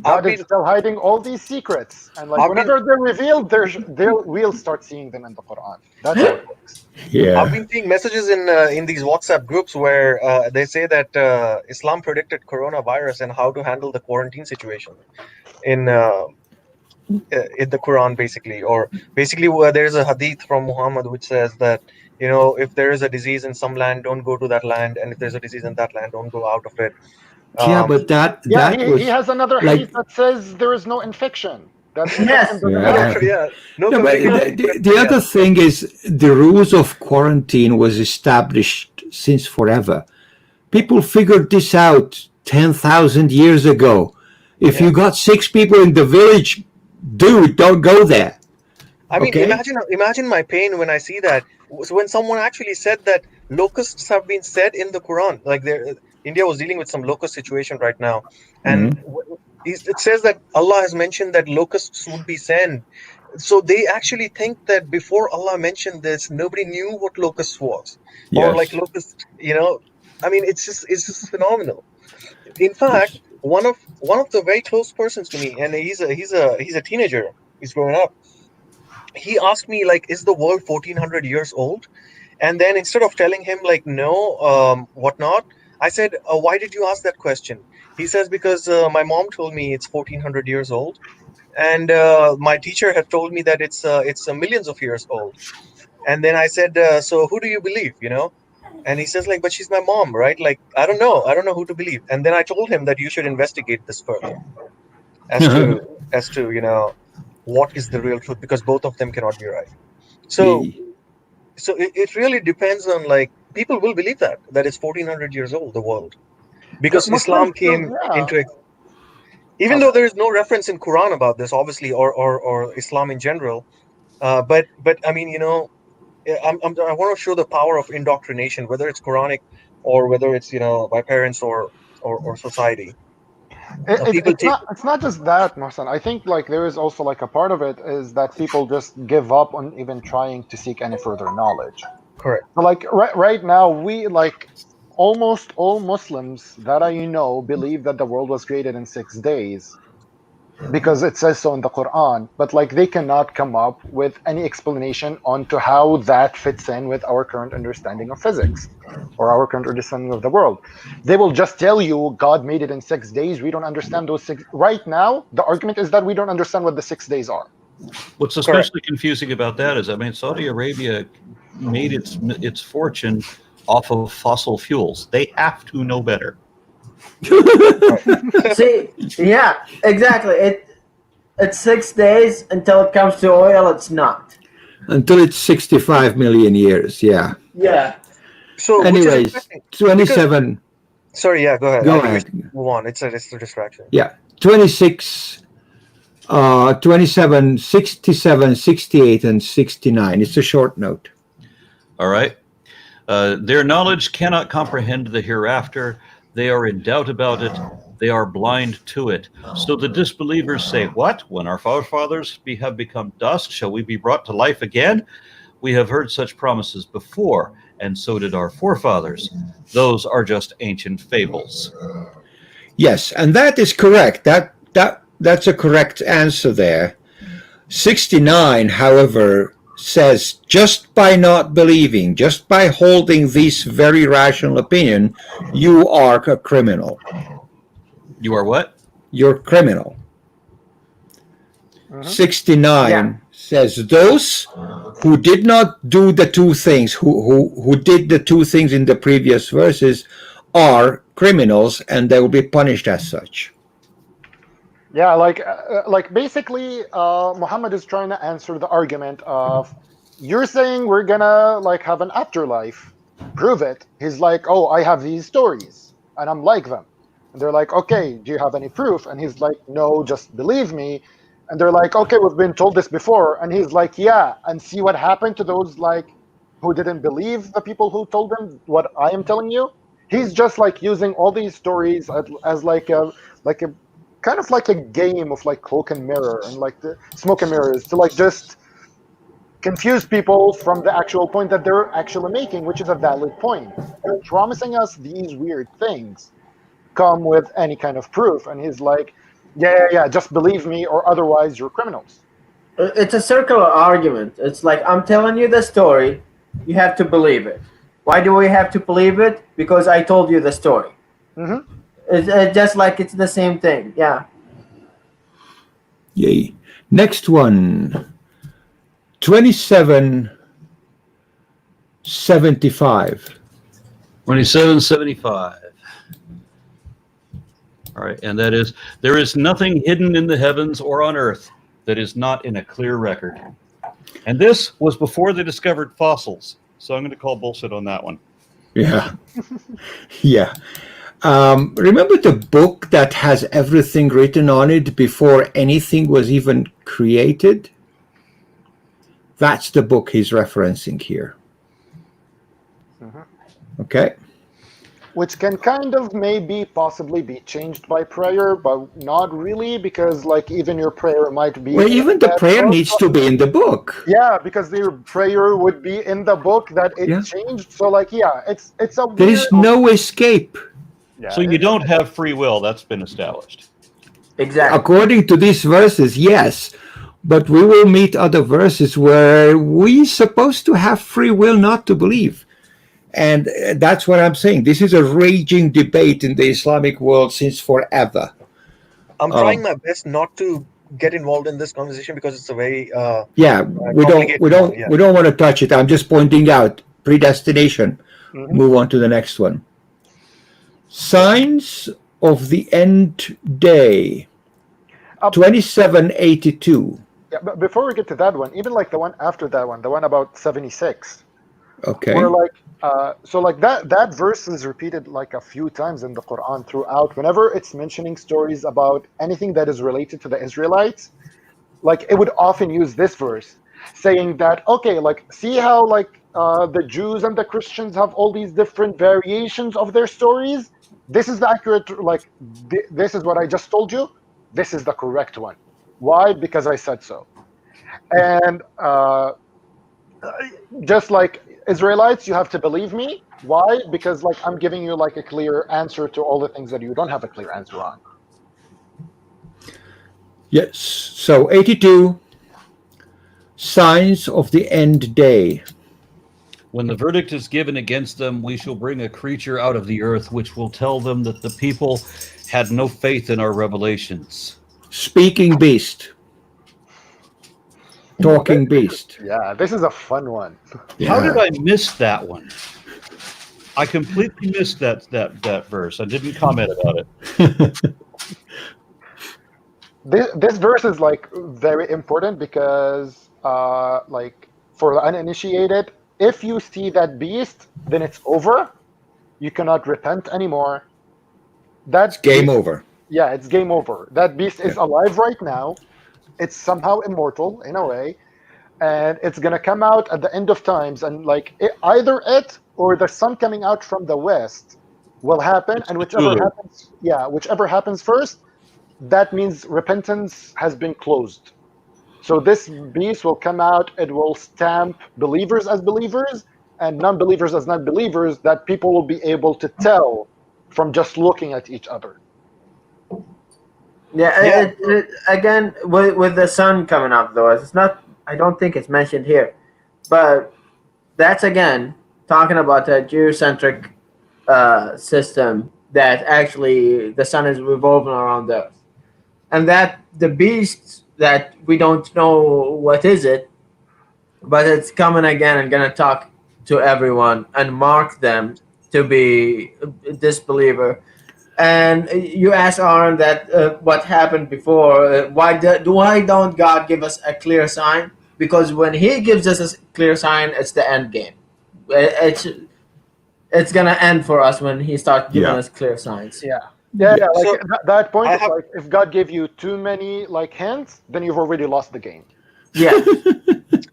God is still hiding all these secrets, and like whenever they're revealed, we'll start seeing them in the Quran. That's how it works. Yeah. I've been seeing messages in these WhatsApp groups where they say that Islam predicted coronavirus and how to handle the quarantine situation in the Quran, basically, or basically where there's a hadith from Muhammad which says that, you know, if there is a disease in some land, don't go to that land, and if there's a disease in that land, don't go out of it. Yeah, but that he has another like, hadith that says there is no infection. That infection Yes. doesn't Yeah. happen. Yeah, no. No, but the other thing is the rules of quarantine was established since forever. People figured this out 10,000 years ago. If you got 6 people in the village, dude, don't go there. I mean, Okay? imagine my pain when I see that. So when someone actually said that locusts have been said in the Quran, like India was dealing with some locust situation right now, and it says that Allah has mentioned that locusts would be sent. So they actually think that before Allah mentioned this, nobody knew what locust was, or Yes. like locust. You know, I mean, it's just phenomenal. In fact, one of the very close persons to me, and he's a teenager. He's growing up. He asked me like, is the world 1400 years old? And then instead of telling him like no, whatnot, I said, why did you ask that question? He says, because my mom told me it's 1400 years old, and my teacher had told me that it's millions of years old. And then I said, so who do you believe, you know? And he says like, but she's my mom, right? Like, I don't know who to believe. And then I told him that you should investigate this further as to you know, what is the real truth, because both of them cannot be right. So it really depends on, like, people will believe that it's 1400 years old, the world, because Islam came into it. Even though there is no reference in Quran about this, obviously, or Islam in general, but I mean, you know, I want to show the power of indoctrination, whether it's Quranic or whether it's, you know, by parents or society. It's not just that, Mohsen. I think like there is also like a part of it is that people just give up on even trying to seek any further knowledge. Correct. Like right now, we like almost all Muslims that I know believe that the world was created in 6 days because it says so in the Quran, but like they cannot come up with any explanation onto how that fits in with our current understanding of physics or our current understanding of the world. They will just tell you God made it in 6 days. We don't understand those 6. Right now, the argument is that we don't understand what the 6 days are. What's especially confusing about that is, I mean, Saudi Arabia made its fortune off of fossil fuels. They have to know better. See, yeah, exactly. It's 6 days until it comes to oil. It's not until it's 65 million years. Yeah. Yeah. So, anyways, 27. Sorry, yeah, go ahead. Go ahead. Move on. It's a distraction. Yeah, 26, 27, 67, 68, and 69. It's a short note. All right. Their knowledge cannot comprehend the hereafter. They are in doubt about it. They are blind to it. So the disbelievers say, what? When our forefathers have become dust, shall we be brought to life again? We have heard such promises before, and so did our forefathers. Those are just ancient fables. Yes, and that is correct. That's a correct answer there. 69, however, says just by not believing, just by holding this very rational opinion, you are a criminal. You are what? You're criminal. 69 says those who did not do the two things, who did the two things in the previous verses, are criminals, and they will be punished as such. Yeah, like basically, Muhammad is trying to answer the argument of, you're saying we're gonna like have an afterlife, prove it. He's like, oh, I have these stories, and I'm like them. And they're like, okay, do you have any proof? And he's like, no, just believe me. And they're like, okay, we've been told this before. And he's like, yeah, and see what happened to those like who didn't believe the people who told them what I am telling you. He's just like using all these stories as like a kind of like a game of like cloak and mirror and like the smoke and mirrors to like just confuse people from the actual point that they're actually making, which is a valid point. They're promising us these weird things, come with any kind of proof. And he's like, Yeah. Just believe me, or otherwise you're criminals. It's a circular argument. It's like, I'm telling you the story, you have to believe it. Why do we have to believe it? Because I told you the story. Hmm. It's just like it's the same thing. Yeah. Yay. Next one. 2775. 2775. All right, and that is, there is nothing hidden in the heavens or on earth that is not in a clear record. And this was before they discovered fossils. So I'm going to call bullshit on that one. Yeah. Yeah. Remember the book that has everything written on it before anything was even created? That's the book he's referencing here. Okay. Which can kind of maybe possibly be changed by prayer, but not really, because like even your prayer might be. Well, even the that prayer book. needs to be in the book. Yeah, because your prayer would be in the book that it Yeah. changed. So like, yeah, it's a There is weird. no escape. Yeah, So you don't have free will. That's been established. Exactly. According to these verses, yes. But we will meet other verses where we're supposed to have free will not to believe. And that's what I'm saying. This is a raging debate in the Islamic world since forever. I'm trying my best not to get involved in this conversation because it's a very Yeah, we complicated don't one, yeah. we don't want to touch it. I'm just pointing out predestination. Mhm. Move on to the next one. Signs of the end day. 2782. Yeah, but before we get to that one, even like the one after that one, the one about 76, Okay. where like so like that verse is repeated like a few times in the Quran throughout. Whenever it's mentioning stories about anything that is related to the Israelites, like it would often use this verse, saying that, okay, like see how like the Jews and the Christians have all these different variations of their stories. This is the accurate, like this is what I just told you. This is the correct one. Why? Because I said so. And just like Israelites, you have to believe me. Why? Because like I'm giving you like a clear answer to all the things that you don't have a clear answer on. Yes. So 82. Signs of the end day. When the verdict is given against them, we shall bring a creature out of the earth, which will tell them that the people had no faith in our revelations. Speaking beast. Talking beast. Yeah, this is a fun one. How did I miss that one? I completely missed that verse. I didn't comment about it. This verse is like very important because like for the uninitiated, if you see that beast, then it's over. You cannot repent anymore. That's Game over. Yeah, it's game over. That beast is alive right now. It's somehow immortal in a way, and it's gonna come out at the end of times, and like either it or the sun coming out from the west will happen, and whichever happens first, that means repentance has been closed. So this beast will come out, it will stamp believers as believers and non-believers as non-believers, that people will be able to tell from just looking at each other. Yeah. Again, with the sun coming up, though, it's not. I don't think it's mentioned here, but that's again talking about a geocentric system that actually the sun is revolving around the Earth, and that the beast that we don't know what is it, but it's coming again and gonna talk to everyone and mark them to be a disbeliever. And you asked Aaron that what happened before. Why don't God give us a clear sign? Because when He gives us a clear sign, it's the end game. It's gonna end for us when He starts giving us clear signs. Yeah. Like So, that point I is have- like if God gave you too many like hints, then you've already lost the game. Yeah.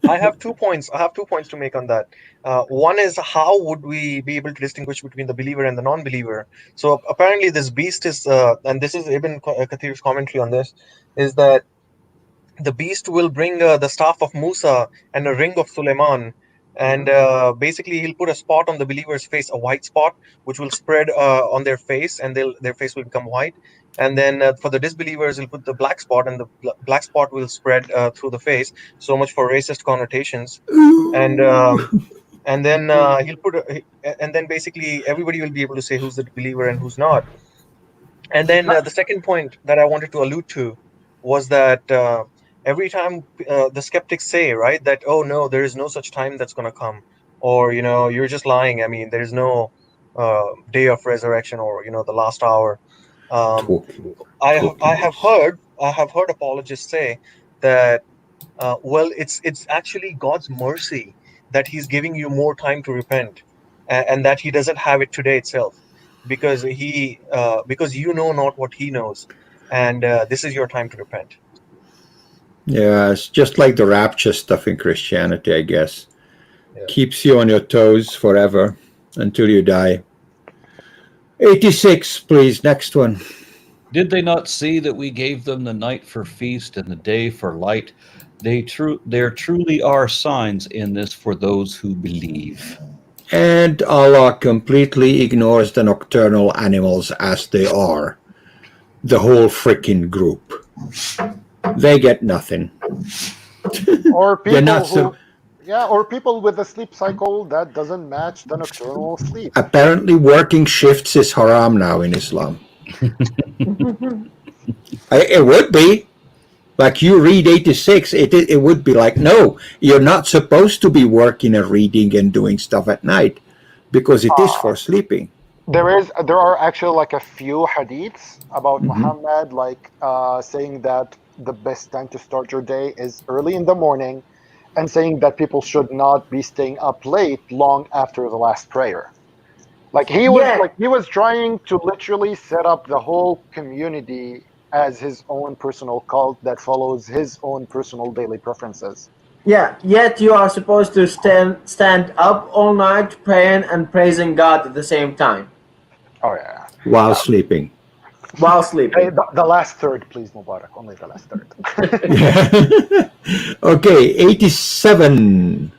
I have 2 points. I have 2 points to make on that. One is, how would we be able to distinguish between the believer and the non-believer? So apparently, this beast is, and this is Ibn Kathir's commentary on this, is that the beast will bring the staff of Musa and a ring of Suleiman and basically he'll put a spot on the believer's face, a white spot, which will spread on their face, and their face will become white. And then for the disbelievers, he'll put the black spot, and the black spot will spread through the face. So much for racist connotations. And and then and then basically everybody will be able to say who's the believer and who's not. And then the second point that I wanted to allude to was that every time the skeptics say, right, that, oh no, there is no such time that's going to come, or, you're just lying. I mean, there is no day of resurrection, or, the last hour. Um, Totally, I totally. I have heard apologists say that well, it's actually God's mercy that He's giving you more time to repent, and that He doesn't have it today itself, because because you know not what He knows, and this is your time to repent. Yeah, it's just like the rapture stuff in Christianity, I guess. Yeah. Keeps you on your toes forever until you die. 86, please. Next one. Did they not see that we gave them the night for feast and the day for light? There truly are signs in this for those who believe. And Allah completely ignores the nocturnal animals as they are. The whole freaking group. They get nothing. Or They're people not who, yeah, or people with a sleep cycle that doesn't match the nocturnal sleep. Apparently, working shifts is haram now in Islam. It would be. Like you read 86, it would be like, no, you're not supposed to be working and reading and doing stuff at night because it is for sleeping. There are actually like a few hadiths about Muhammad, like saying that the best time to start your day is early in the morning, and saying that people should not be staying up late long after the last prayer. Like he was trying to literally set up the whole community as his own personal cult that follows his own personal daily preferences. Yeah, yet you are supposed to stand up all night praying and praising God at the same time Oh yeah. While sleeping. while Hey, sleeping. the last third, please, Mubarak. Only the last third. Okay, 87.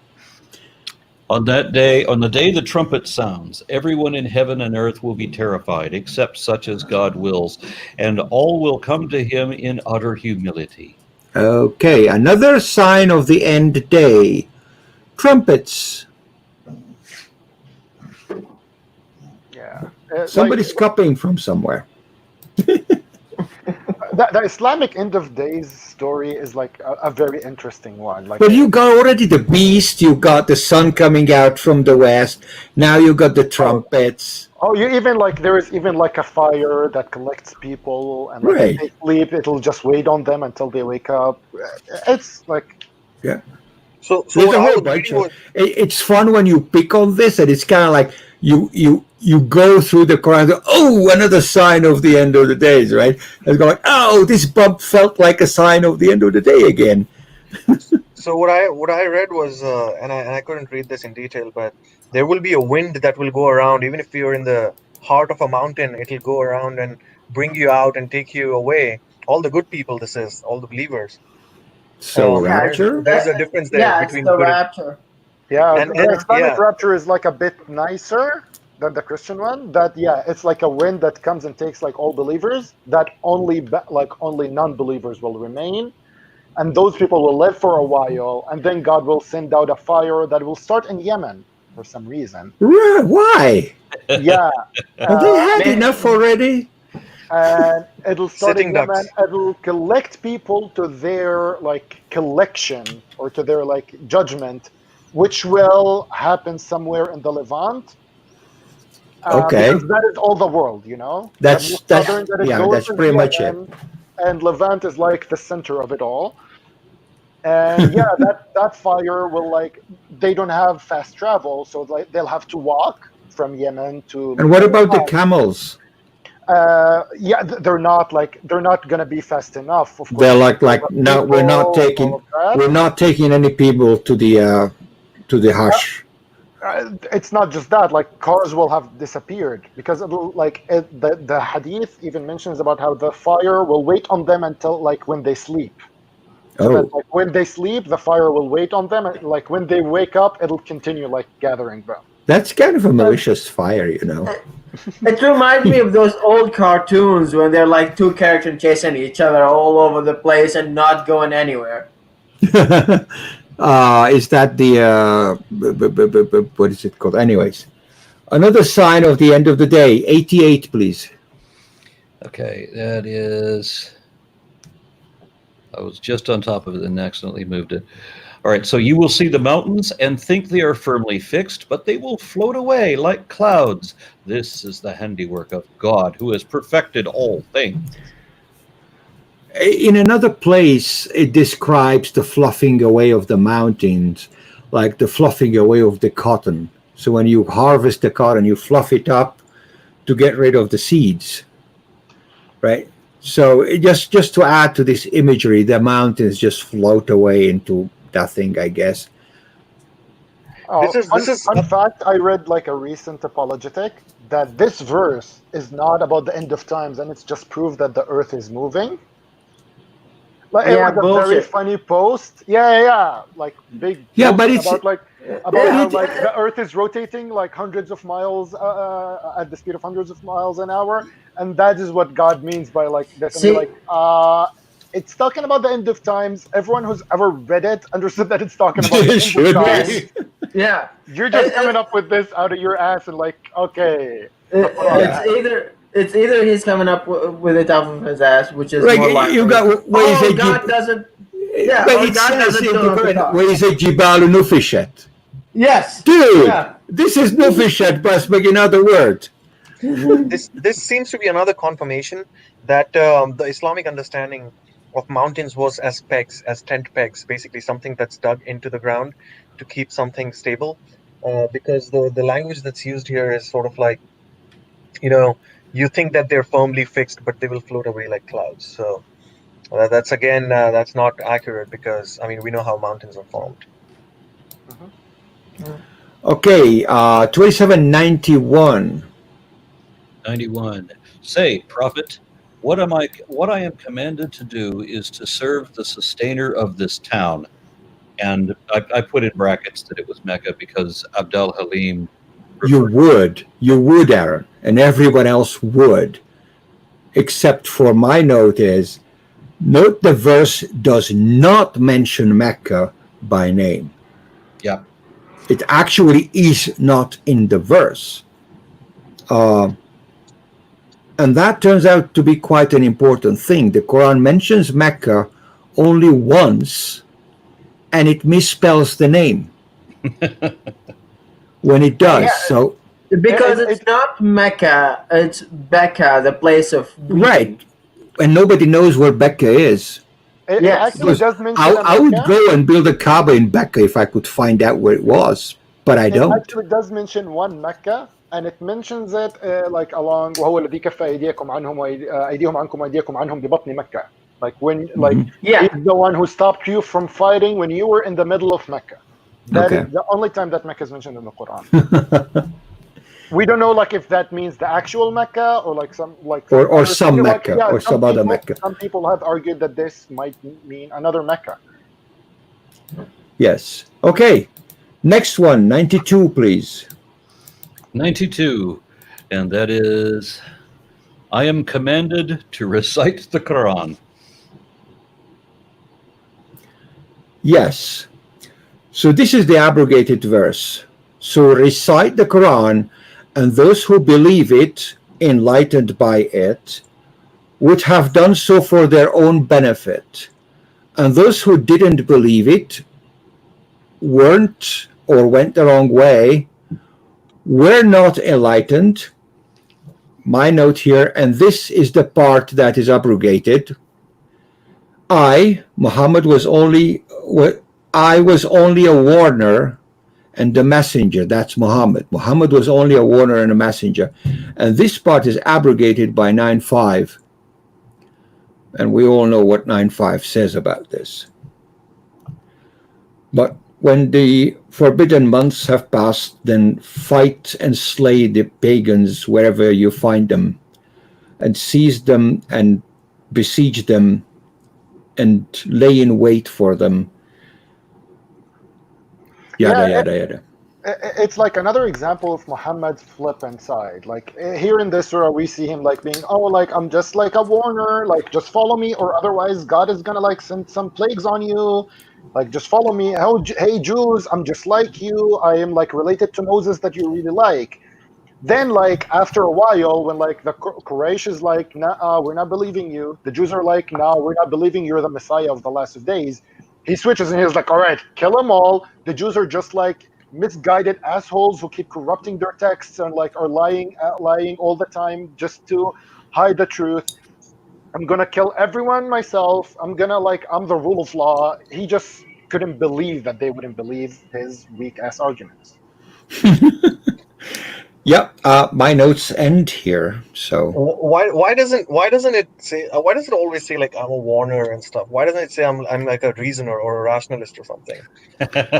On the day the trumpet sounds, everyone in heaven and earth will be terrified, except such as God wills, and all will come to him in utter humility. Okay, another sign of the end day. Trumpets. Yeah. Somebody's copying from somewhere. The Islamic end of days story is like a very interesting one. Like, Well, you got already the beast, you got the sun coming out from the west, now you got the trumpets. oh, you even like there is even like a fire that collects people, and like Right. if they sleep, it'll just wait on them until they wake up. It's like Yeah. So There's what a I whole was bunch reading of was, it's fun when you pick on this, and it's kind of like you go through the Quran and go, oh, another sign of the end of the days, right? And go like, oh, this bump felt like a sign of the end of the day again. so what I read was, and I couldn't read this in detail, but there will be a wind that will go around. Even if you're in the heart of a mountain, it'll go around and bring you out and take you away. All the good people, this is all the believers. So Yeah, rapture? There's a difference there yeah, it's between the good rapture. yeah, and the Islamic yeah. rapture is like a bit nicer than the Christian one. That yeah, it's like a wind that comes and takes like all believers. That only non-believers will remain, and those people will live for a while, and then God will send out a fire that will start in Yemen for some reason. Why? Yeah, Have they had Maybe- enough already? and it'll start Sitting in Yemen. ducks. It'll collect people to their like collection or to their like judgment, which will happen somewhere in the Levant. Okay. Because that is all the world, you know. That's- the most that's- southern that it yeah, goes that's is pretty much Yemen, and Levant is like the center of it all. And yeah, that fire will like they don't have fast travel, so like they'll have to walk from Yemen to. And what about the camels? Yeah, they're not gonna be fast enough. Of course, They're like the no, we're not people, all taking any people to the hush. It's not just that. Like cars will have disappeared because the hadith even mentions about how the fire will wait on them until like when they sleep. So Oh, that like when they sleep, the fire will wait on them, and like when they wake up, it'll continue like gathering them. that's kind of a malicious fire, you know. It reminds me of those old cartoons when they're like two characters chasing each other all over the place and not going anywhere. Is that the what is it called? Anyways, another sign of the end of the day. 88, please. Okay, that is. I was just on top of it and accidentally moved it. All right, so you will see the mountains and think they are firmly fixed, but they will float away like clouds. This is the handiwork of God, who has perfected all things. In another place, it describes the fluffing away of the mountains, like the fluffing away of the cotton. So when you harvest the cotton, you fluff it up to get rid of the seeds, right? So just to add to this imagery, the mountains just float away into nothing, I guess. Fun fact, I read like a recent apologetic that this verse is not about the end of times, and it's just proof that the earth is moving. Like Yeah, it was a very bullshit. funny post. Yeah. Like big. Yeah, post but it's- about like Yeah, how it- like the Earth is rotating like hundreds of miles at the speed of hundreds of miles an hour, and that is what God means by like this. And See- like, it's talking about the end of times. Everyone who's ever read it understood that it's talking about the end Should of be. times. Yeah. You're just And- coming up with this out of your ass and like, okay. It's either he's coming up with it off of his ass, which is Like more likely. you got where you say God doesn't. Yeah, but or it God says doesn't in know the how to Quran, talk. where you say Jibalu Nufishat. Yes. Dude, Yeah. this is Nufishat, but make another word. This seems to be another confirmation that the Islamic understanding of mountains was as pegs, as tent pegs, basically something that's dug into the ground to keep something stable. Because the language that's used here is sort of like, you think that they're firmly fixed, but they will float away like clouds. So that's again, that's not accurate because I mean we know how mountains are formed. Okay, 2791. 91. Say, prophet, what I am commanded to do is to serve the sustainer of this town. And I put in brackets that it was Mecca because Abdul Halim. You would, Aaron, and everyone else would, except for my note is, note the verse does not mention Mecca by name. Yeah. It actually is not in the verse. And that turns out to be quite an important thing. The Quran mentions Mecca only once, and it misspells the name when it does. Yeah. So Because it's not Mecca, it's Becca, the place of weeping. right, and nobody knows where Becca is. It Yes. actually does mention I would Mecca. go and build a Kaaba in Becca if I could find out where it was, but I It don't. actually does mention one Mecca, and it mentions it like along وهو الذي كف أيديكم عنهم أيديهم عنكم وأيديكم عنهم ببطن مكة. Like when Yeah. he's the one who stopped you from fighting when you were in the middle of Mecca. That Okay. is the only time that Mecca is mentioned in the Quran. We don't know like if that means the actual Mecca or like some Or other some thing. Mecca, or some other Mecca. Some people have argued that this might mean another Mecca. Yes. Okay. Next one, 92, please. 92. And that is, I am commanded to recite the Quran. Yes. So this is the abrogated verse. So recite the Quran, and those who believe it, enlightened by it, would have done so for their own benefit. And those who didn't believe it, weren't or went the wrong way, were not enlightened. My note here, and this is the part that is abrogated. Muhammad was only a warner and the messenger. That's Muhammad. Muhammad was only a warner and a messenger. And this part is abrogated by 9.5. And we all know what 9.5 says about this. But when the forbidden months have passed, then fight and slay the pagans wherever you find them, and seize them and besiege them, and lay in wait for them. Yada yada yada. It's like another example of Muhammad's flippant side. Like here in this surah, we see him like being, oh, like I'm just like a warner, like just follow me, or otherwise God is gonna like send some plagues on you. Like just follow me. Oh, hey Jews, I'm just like you. I am like related to Moses that you really like. Then like after a while, when like the Quraysh is like, nah, we're not believing you. The Jews are like, no, we're not believing you're the Messiah of the last of days. He switches and he's like, all right, kill them all. The Jews are just like misguided assholes who keep corrupting their texts and like are lying all the time just to hide the truth. I'm gonna kill everyone myself. I'm the rule of law. He just couldn't believe that they wouldn't believe his weak ass arguments. Yep. My notes end here. So Why doesn't it say, why does it always say like I'm a warner and stuff? Why doesn't it say I'm like a reasoner or a rationalist or something?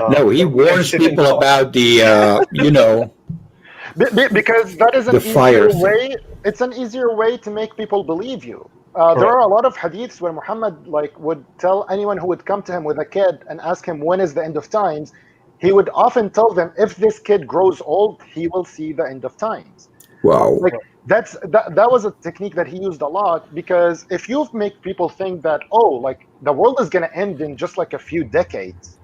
no, he warns people about the because that is an The fire easier thing. way. It's an easier way to make people believe you. There are a lot of hadiths where Muhammad like would tell anyone who would come to him with a kid and ask him when is the end of times. He would often tell them, if this kid grows old, he will see the end of times. wow. Like that was a technique that he used a lot, because if you make people think that, oh, like the world is going to end in just like a few decades,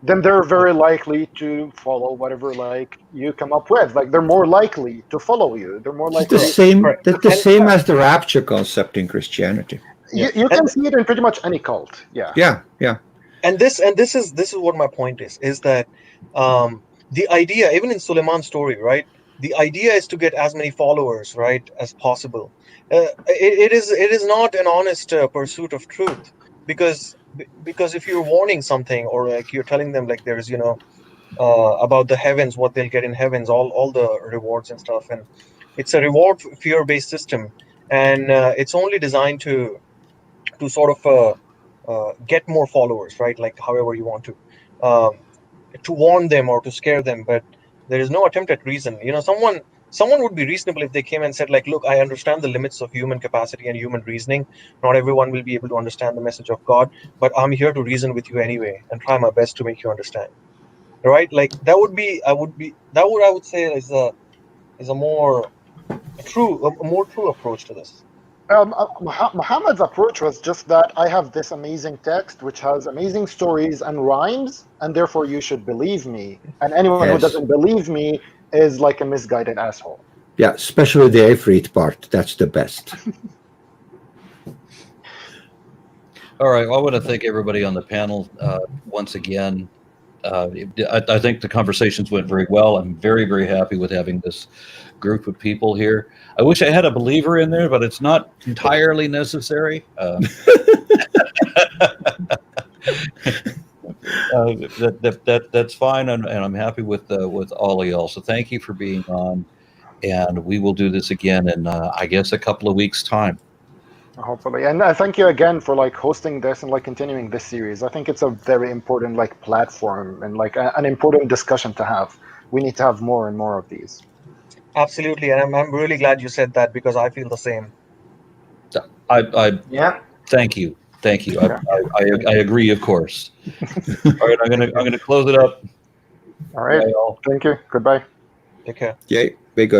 then they're very likely to follow whatever like you come up with. Like they're more likely to follow you. They're more It's likely. the same. Correct. That's the same as the rapture concept in Christianity. You can see it in pretty much any cult. Yeah. Yeah. And this is what my point is that the idea, even in Suleiman's story, right? The idea is to get as many followers, right, as possible. It is not an honest pursuit of truth, because if you're warning something, or like you're telling them like there's about the heavens, what they'll get in heavens, all the rewards and stuff, and it's a reward fear based system, and it's only designed to sort of get more followers, right? Like however you want um, to warn them or to scare them, but there is no attempt at reason. Someone would be reasonable if they came and said, like, look, I understand the limits of human capacity and human reasoning. Not everyone will be able to understand the message of God, but I'm here to reason with you anyway and try my best to make you understand. Right? Like that would I would say is a more true approach to this. Muhammad's approach was just that I have this amazing text which has amazing stories and rhymes, and therefore you should believe me. And anyone who Yes. doesn't believe me is like a misguided asshole. Yeah. Especially the Ifrit part. That's the best. All right. Well, I want to thank everybody on the panel once again. I think the conversations went very well. I'm very, very happy with having this group of people here. I wish I had a believer in there, but it's not entirely necessary. That's fine, and I'm happy with all of y'all. So thank you for being on, and we will do this again in I guess a couple of weeks' time. Hopefully. And thank you again for like hosting this and like continuing this series. I think it's a very important like platform and like an important discussion to have. We need to have more and more of these. Absolutely, and I'm really glad you said that, because I feel the same. Yeah. Thank you. Yeah. I agree, of course. All right, I'm gonna close it up. All right. Bye, y'all. Thank you. Goodbye. Take care. Yay. Very good.